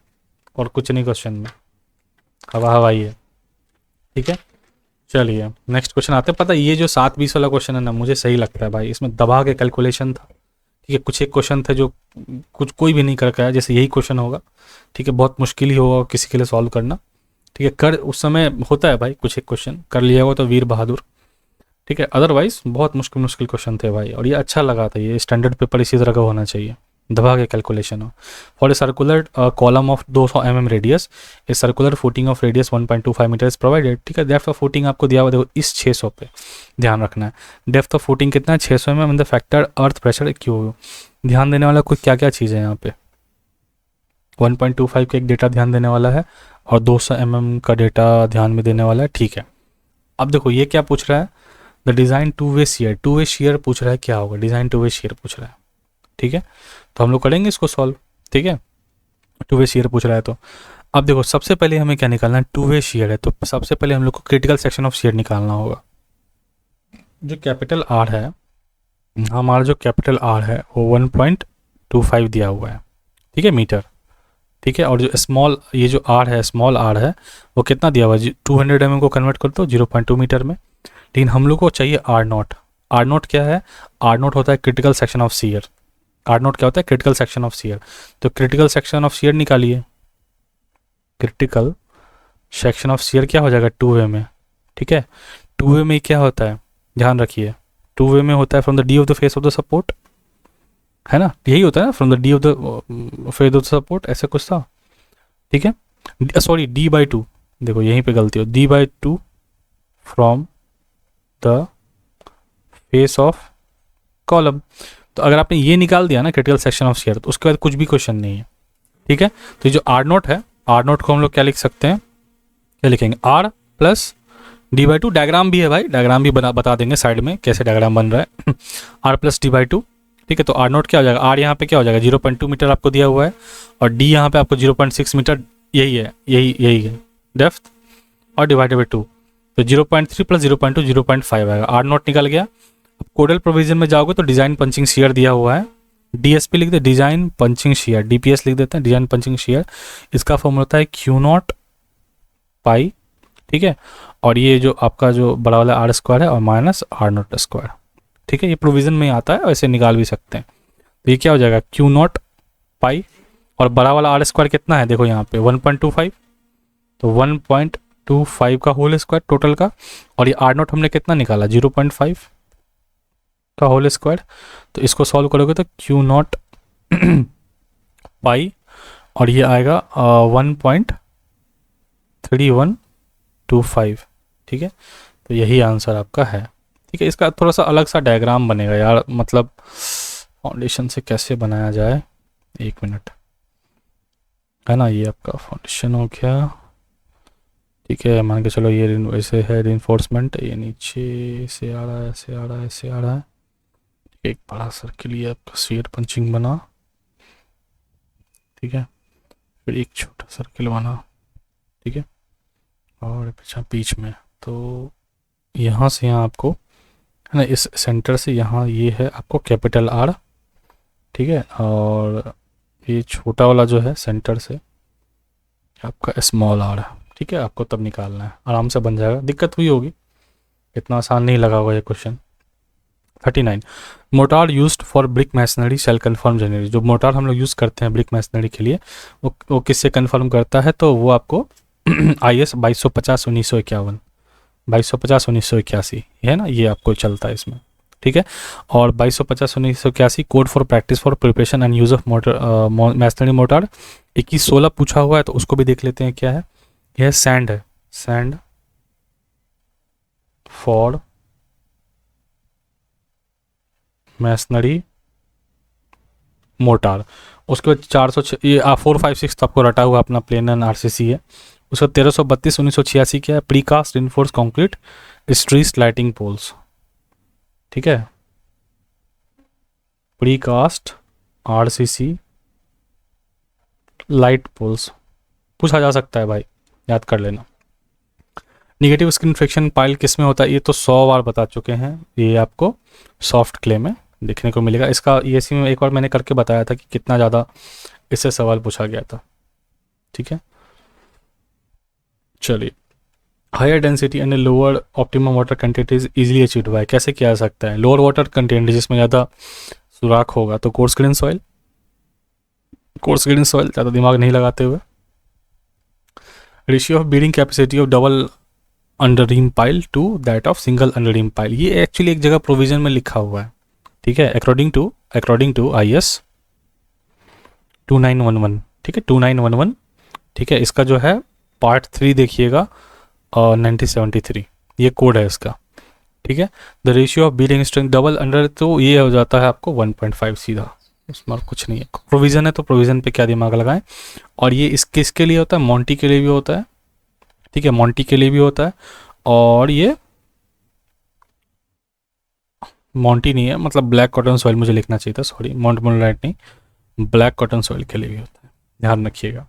और कुछ नहीं क्वेश्चन में, हवा हवाई है, ठीक है। चलिए नेक्स्ट क्वेश्चन आते हैं। पता है ये जो 7-20 वाला क्वेश्चन है ना, मुझे सही लगता है भाई, इसमें दबा के कैलकुलेशन था, ठीक है। कुछ एक क्वेश्चन थे जो कुछ कोई भी नहीं कर पाया, जैसे यही क्वेश्चन होगा, ठीक है, बहुत मुश्किल ही होगा किसी के लिए सॉल्व करना, ठीक है। कर उस समय होता है भाई, कुछ एक क्वेश्चन कर लिया होगा तो वीर बहादुर, ठीक है, अदरवाइज बहुत मुश्किल मुश्किल क्वेश्चन थे भाई। और ये अच्छा लगा था, ये स्टैंडर्ड पेपर इसी तरह का होना चाहिए, दबा के कैलकुलेशन हो। For a circular column of 200 mm radius, a circular footing of radius 1.25 metre is provided, ठीक है। डेप्थ ऑफ फुटिंग आपको दिया हुआ, देखो इस 600 पे ध्यान रखना है। डेप्थ ऑफ फुटिंग कितना है 600 mm, in the factor earth pressure Q. ध्यान देने वाला कोई क्या क्या चीज़ है यहाँ पे, 1.25 का एक डेटा ध्यान देने वाला है और 200 mm का डेटा ध्यान में देने वाला है, ठीक है। अब देखो ये क्या पूछ रहा है, the design two way share, two way share पूछ रहा है, क्या होगा डिज़ाइन 2-वे शेयर पूछ रहा है, ठीक है। तो हम लोग करेंगे इसको सॉल्व, ठीक है। 2-वे शेयर पूछ रहा है तो अब देखो सबसे पहले हमें क्या निकालना है, 2-वे शेयर है तो सबसे पहले हम लोग को क्रिटिकल सेक्शन ऑफ शेयर निकालना होगा। जो कैपिटल आर है, हमारा जो कैपिटल आर है वो 1.25 दिया हुआ है, ठीक है, मीटर, ठीक है। और जो स्मॉल, ये जो आर है, स्मॉल आर है, वो कितना दिया हुआ है 200 mm को कन्वर्ट कर दो 0.2 मीटर में, लेकिन हम लोग को चाहिए आर नॉट। आर नॉट क्या है? आर नॉट होता है critical section of shear. R naught क्या होता है? Critical section of shear. तो क्रिटिकल सेक्शन ऑफ शियर निकालिए। क्रिटिकल सेक्शन ऑफ शियर क्या हो जाएगा? 2a में। ठीक है, 2a में क्या होता है, ध्यान रखिए, 2a में होता है from the D of the face of the support, है ना, यही होता है ना, from the D of the face of the support, ऐसा कुछ था। ठीक है, सॉरी d/2, देखो यहीं पे गलती हो, d/2 from the face of column. तो अगर आपने ये निकाल दिया ना क्रिटिकल सेक्शन ऑफ शियर, तो उसके बाद कुछ भी क्वेश्चन नहीं है। ठीक है, तो जो आर नोट है, आर नोट को हम लोग क्या लिख सकते हैं, क्या लिखेंगे, आर प्लस d/2। डायग्राम भी है भाई, डायग्राम भी बता देंगे साइड में कैसे डायग्राम बन रहा है। R plus d/2। ठीक है, तो आर नोट क्या हो जाएगा, आर यहाँ पे क्या हो जाएगा 0.2 मीटर आपको दिया हुआ है, और डी यहाँ पे आपको 0.6 मीटर, यही है, यही है डेप्थ, और डिवाइडेड बाई 2, तो 0.3 प्लस 0.2 0.5 आएगा। आर नोट निकल गया। अब कोडल प्रोविजन में जाओगे तो डिजाइन पंचिंग शियर दिया हुआ है, डीएसपी लिख दे, डिजाइन पंचिंग शियर, डीपीएस लिख देते हैं, डिजाइन पंचिंग शियर। इसका फॉर्मूला होता है Q0 पाई। ठीक है, और ये जो आपका जो बड़ा वाला आर स्क्वायर है और माइनस आर नोट स्क्वायर। ठीक है, ये प्रोविजन में आता है, ऐसे निकाल भी सकते हैं। तो ये क्या हो जाएगा, Q0 पाई, और बड़ा वाला आर स्क्वायर कितना है, देखो यहाँ पे 1.25, तो 1.25 का होल स्क्वायर टोटल का, और ये आर नोट हमने कितना निकाला 0.5 का होल स्क्वायर। तो इसको सॉल्व करोगे तो Q0 पाई, और ये आएगा 1.3125। ठीक है, तो यही आंसर आपका है। ठीक है, इसका थोड़ा सा अलग सा डायग्राम बनेगा यार, मतलब फाउंडेशन से कैसे बनाया जाए, एक मिनट, है ना, ये आपका फाउंडेशन हो गया। ठीक है, मान के चलो ये वैसे है रिइंफोर्समेंट, ये नीचे से आ रहा है, ऐसे आ रहा है, ऐसे आ रहा है। एक बड़ा सर्किल ये आपका स्फीयर पंचिंग बना। ठीक है, फिर एक छोटा सर्किल बना। ठीक है, और पीछा बीच में, तो यहाँ से यहाँ आपको, है ना, इस सेंटर से यहाँ ये है आपको कैपिटल आर। ठीक है, और ये छोटा वाला जो है सेंटर से आपका स्मॉल आर है। ठीक है, आपको तब निकालना है, आराम से बन जाएगा। दिक्कत हुई होगी, इतना आसान नहीं लगा होगा ये question. 39, mortar used for brick masonry shall conform generally. जो मोटार हम लोग यूज़ करते हैं ब्रिक मैसनरी के लिए, वो किससे कन्फर्म करता है, तो वो आपको IS 2250/1951, 2250/1981 है ना, ये आपको चलता है इसमें। ठीक है, और 2250/1981 code for practice for preparation and use of motor masonry motor 2116 पूछा हुआ है, तो उसको भी देख लेते हैं क्या है। यह सैंड है, सैंड फॉर मैसनरी मोटार। उसके बाद 400 ये 456 तो आपको रटा हुआ अपना प्लेन एंड RCC है। उसका 1332/1986 क्या है, precast reinforce concrete street lighting poles. ठीक है, प्रीकास्ट RCC लाइट पोल्स पूछा जा सकता है भाई, याद कर लेना। निगेटिव स्किन फ्रिक्शन पाइल किस में होता है, ये तो 100 बार बता चुके हैं, ये आपको सॉफ्ट क्ले में देखने को मिलेगा। इसका ESE में एक बार मैंने करके बताया था कि कितना ज़्यादा इससे सवाल पूछा गया था। ठीक है, चलिए, higher density and lower optimum water content is easily achieved by, कैसे किया जा सकता है। लोअर वाटर कंटेंट जिसमें ज़्यादा सुराख होगा, तो coarse grain soil, coarse grain soil, ज़्यादा दिमाग नहीं लगाते हुए। Ratio of bearing capacity of double under ream pile to that of single under ream pile, ये एक्चुअली एक जगह प्रोविजन में लिखा हुआ है। ठीक है, अकॉर्डिंग टू IS 2911। ठीक है, 2911। ठीक है, इसका जो है पार्ट 3 देखिएगा, और 1973 ये कोड है इसका। ठीक है, the ratio of bearing strength double under, तो ये हो जाता है आपको 1.5 सीधा, उसमें कुछ नहीं है। प्रोविजन है तो प्रोविजन पे क्या दिमाग लगाएं। और ये किसके लिए होता है, मोंटी के लिए भी होता है। ठीक है, मोंटी के लिए भी होता है, और ये मोंटी नहीं है, मतलब ब्लैक कॉटन सॉइल मुझे लिखना चाहिए था, सॉरी, माउंट मोनोलाइट नहीं, ब्लैक कॉटन सॉइल के लिए भी होता है, ध्यान रखिएगा।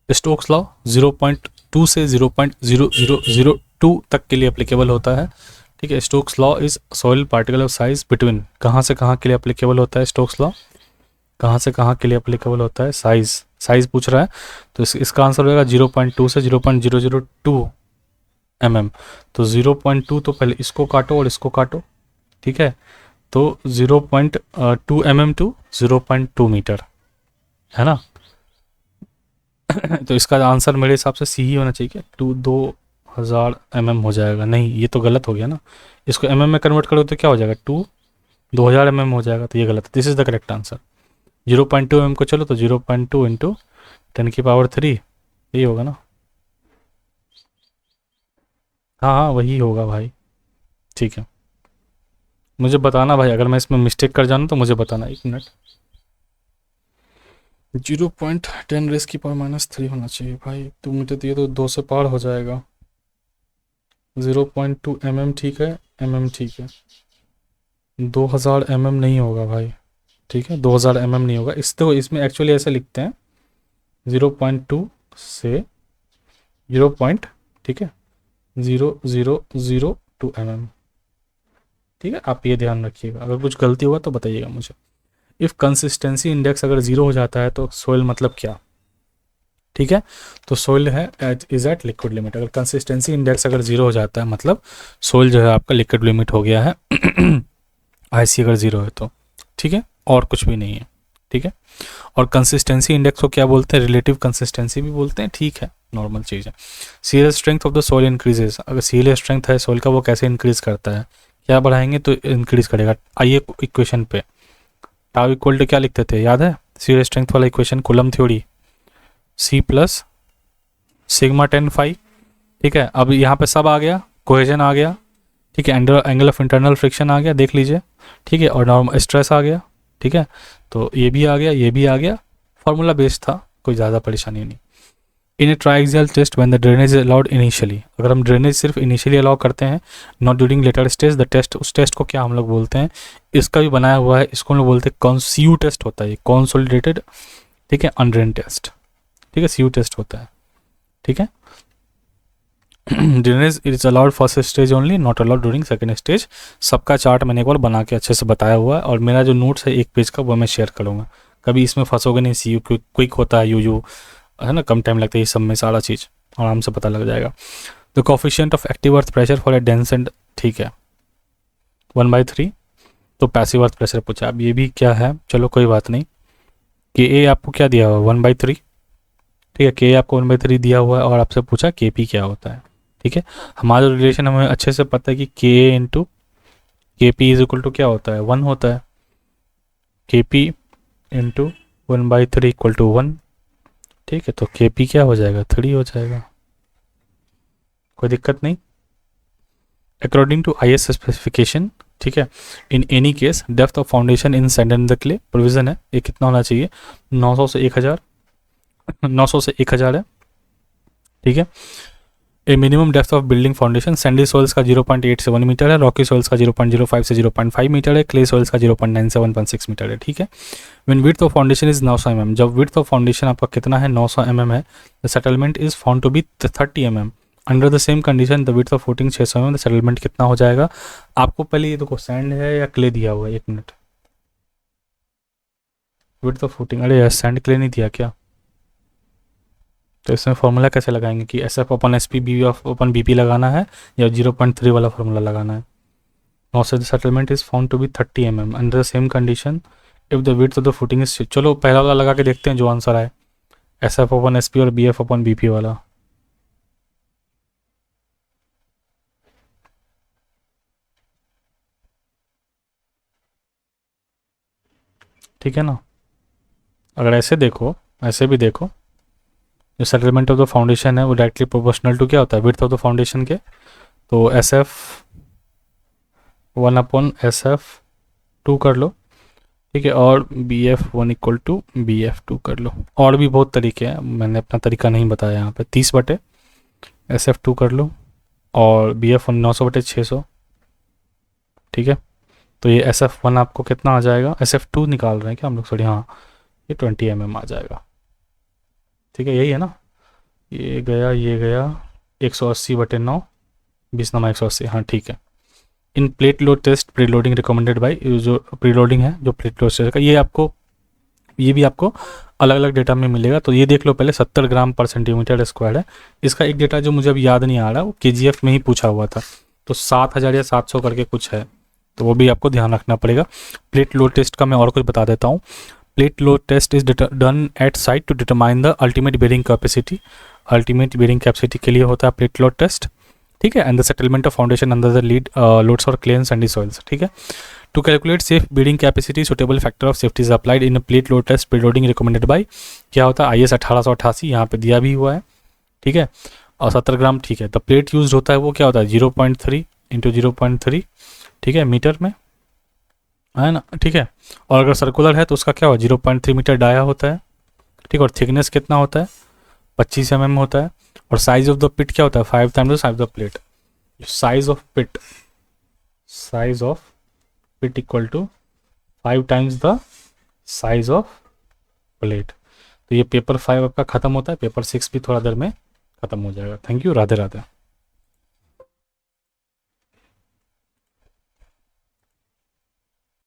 स्टोक्स लॉ 0.2 से 0.0002 तक के लिए अप्लीकेबल होता है। ठीक है, Stokes law is soil particle of size between, कहाँ से कहाँ के लिए अप्लीकेबल होता है स्टोक्स लॉ, कहाँ से कहाँ के लिए अप्लीकेबल होता है, साइज पूछ रहा है, तो इसका आंसर होगा 0.2 से 0.002 mm। तो 0.2, तो पहले इसको काटो और इसको काटो, ठीक है। तो 0.2 mm टू 0.2 मीटर, है ना। तो इसका आंसर मेरे हिसाब से सी ही होना चाहिए क्या, 2000 mm हो जाएगा। नहीं, ये तो गलत हो गया ना, इसको mm में कन्वर्ट करो तो क्या हो जाएगा, 2000 mm हो जाएगा, तो ये गलत है। This is the correct answer. 0.2 mm को चलो तो 0.2 इंटू 10⁻³ यही होगा ना। हाँ हाँ वही होगा भाई, ठीक है। मुझे बताना भाई, अगर मैं इसमें मिस्टेक कर जाऊँ तो मुझे बताना, 1 मिनट। 0.10⁻³ होना चाहिए भाई, तो मुझे तो ये तो 2 से पार हो जाएगा। 0.2 mm ठीक है, mm ठीक है, 2000 mm नहीं होगा भाई, ठीक है, 2000 mm नहीं होगा। इस तो इसमें एक्चुअली ऐसे लिखते हैं 0.2 से 0 पॉइंट, ठीक है, 0002 mm, ठीक है। आप ये ध्यान रखिएगा, अगर कुछ गलती होगा तो बताइएगा मुझे। इफ़ कंसिस्टेंसी इंडेक्स अगर 0 हो जाता है तो सोइल मतलब क्या, ठीक है। तो सोइल है इज एट लिक्विड लिमिट। अगर कंसिस्टेंसी इंडेक्स अगर 0 हो जाता है मतलब सोइल जो है आपका लिक्विड लिमिट हो गया है। आईसी अगर 0 है तो, ठीक है, और कुछ भी नहीं है, ठीक है। और कंसिस्टेंसी इंडेक्स को क्या बोलते हैं, रिलेटिव कंसिस्टेंसी भी बोलते हैं, ठीक है, नॉर्मल चीज़ है। Serial strength of the soil increases, अगर सीरियल स्ट्रेंथ है सोइल का वो कैसे इंक्रीज करता है, क्या बढ़ाएंगे तो इंक्रीज करेगा। आइए इक्वेशन पे, टाउ इक्वल टू क्या लिखते थे, याद है, सीरियल स्ट्रेंथ वाला equation, Coulomb theory, C plus sigma 10 phi, ठीक है। अब यहाँ पे सब आ गया, कोहेजन आ गया, ठीक है, एंगल ऑफ इंटरनल फ्रिक्शन आ गया, देख लीजिए, ठीक है, और नॉर्मल स्ट्रेस आ गया, ठीक है। तो ये भी आ गया, ये भी आ गया, फार्मूला बेस्ड था, कोई ज़्यादा परेशानी नहीं। In a triaxial test when the drainage is allowed initially, अगर हम ड्रेनेज सिर्फ इनिशियली अलाउ करते हैं, not during later stage the test, उस टेस्ट को क्या हम लोग बोलते हैं, इसका भी बनाया हुआ है, इसको हम लोग बोलते हैं CU टेस्ट होता है, कंसोलिडेटेड, ठीक है, अनड्रेन टेस्ट, ठीक है, CU टेस्ट होता है, ठीक है। Drainage is allowed first stage only, not allowed during second stage. सबका चार्ट मैंने एक बार बना के अच्छे से बताया हुआ है, और मेरा जो नोट्स है 1 पेज का वो मैं शेयर करूँगा, कभी इसमें फंसोगे नहीं। CU क्विक होता है, यू है ना, कम टाइम लगता है, ये सब में सारा चीज़ आराम से पता लग जाएगा। The coefficient of active earth pressure for a dense and, ठीक है, 1/3। तो पैसिव अर्थ प्रेशर पूछा, अब ये भी क्या है, चलो कोई बात नहीं। KA आपको क्या दिया हुआ, 1/3, ठीक है, KA आपको 1/3 दिया हुआ है, और आपसे पूछा KP क्या होता है, ठीक है। हमारा रिलेशन हमें अच्छे से पता है कि KA into KP is equal to क्या होता है, 1 होता है। KP इंटू 1/3 इक्वल टू 1, ठीक है। तो KP क्या हो जाएगा, 3 हो जाएगा, कोई दिक्कत नहीं। अकॉर्डिंग टू IS स्पेसिफिकेशन, ठीक है, in any case depth of foundation in sand and the clay, provision है, ये कितना होना चाहिए, 900 से 1000, 900 से 1000 है, ठीक है। ए minimum depth of building foundation, Sandy soils का 0.8 से 1 मीटर है, रॉकी सोइल्स का 0.05 से 0.5 मीटर है, क्ले सोइल्स का 0.9 से 1.6 मीटर है, ठीक है। When width of foundation is 900 mm, जब विड्थ ऑफ फाउंडेशन आपका कितना है, 900 mm है, the settlement is found to be 30 mm। Under the same condition the width of footing 600 mm, the settlement कितना हो जाएगा। आपको पहले ये देखो सैंड है या क्ले दिया हुआ है, 1 मिनट, विड्थ ऑफ फुटिंग, अरे यार सैंड क्ले नहीं दिया क्या, तो इसमें फॉर्मूला कैसे लगाएंगे कि SF upon SP BV of upon BP लगाना है या 0.3 वाला फॉर्मूला लगाना है। नाउ से the settlement is found to be 30 mm under the same condition if the width of the footing is, चलो पहला वाला लगा के देखते हैं जो आंसर आए, SF अपन SP और BF अपन BP वाला, ठीक है ना। अगर ऐसे देखो, ऐसे भी देखो, जो सेटलमेंट ऑफ द फाउंडेशन है वो डायरेक्टली प्रोपोर्शनल टू क्या होता है, विड्थ ऑफ द फाउंडेशन के। तो SF 1/SF2 कर लो, ठीक है, और BF1 इक्वल टू BF2 कर लो। और भी बहुत तरीके हैं, मैंने अपना तरीका नहीं बताया यहाँ पे। 30/SF2 कर लो, और BF1 900/600, ठीक है। तो ये SF1 आपको कितना आ जाएगा, SF2 निकाल रहे हैं क्या हम लोग, सॉरी, हाँ, ये 20 mm आ जाएगा, ठीक है, यही है ना। ये गया 180/9, 20×180, हाँ ठीक है। In plate load test pre loading recommended by, जो प्री लोडिंग है, जो प्लेट लोड टेस्ट का, ये आपको ये भी आपको अलग अलग डेटा में मिलेगा। तो ये देख लो पहले 70 ग्राम पर सेंटीमीटर स्क्वायर है। इसका एक डेटा जो मुझे अब याद नहीं आ रहा, वो KGF में ही पूछा हुआ था, तो 7000 या 700 करके कुछ है, तो वो भी आपको ध्यान रखना पड़ेगा। प्लेट लोड टेस्ट का मैं और कुछ बता देता हूँ। Plate load test is done at site to determine the ultimate bearing capacity. Ultimate bearing capacity के लिए होता है प्लेट लोड टेस्ट, ठीक है। And the settlement of foundation under the lead loads और क्लेन सैंडी सॉइल्स, ठीक है। To calculate safe bearing capacity suitable factor of safety is applied in plate load test preloading recommended by, क्या होता है, IS 1888, यहाँ पे दिया भी हुआ है, ठीक है। और 70 ग्राम, ठीक है। द प्लेट यूज होता है वो क्या होता है 0.3 इंटू 0.3, ठीक है, मीटर में, है ना, ठीक है। और अगर सर्कुलर है तो उसका क्या होगा 0.3 मीटर डाया होता है, ठीक है। और थिकनेस कितना होता है 25 mm होता है। और साइज ऑफ द पिट क्या होता है 5 times the size of plate. Size of pit equal to 5 times the size of plate. तो ये पेपर 5 आपका खत्म होता है, पेपर 6 भी थोड़ा देर में खत्म हो जाएगा। Thank you, Radhe Radhe.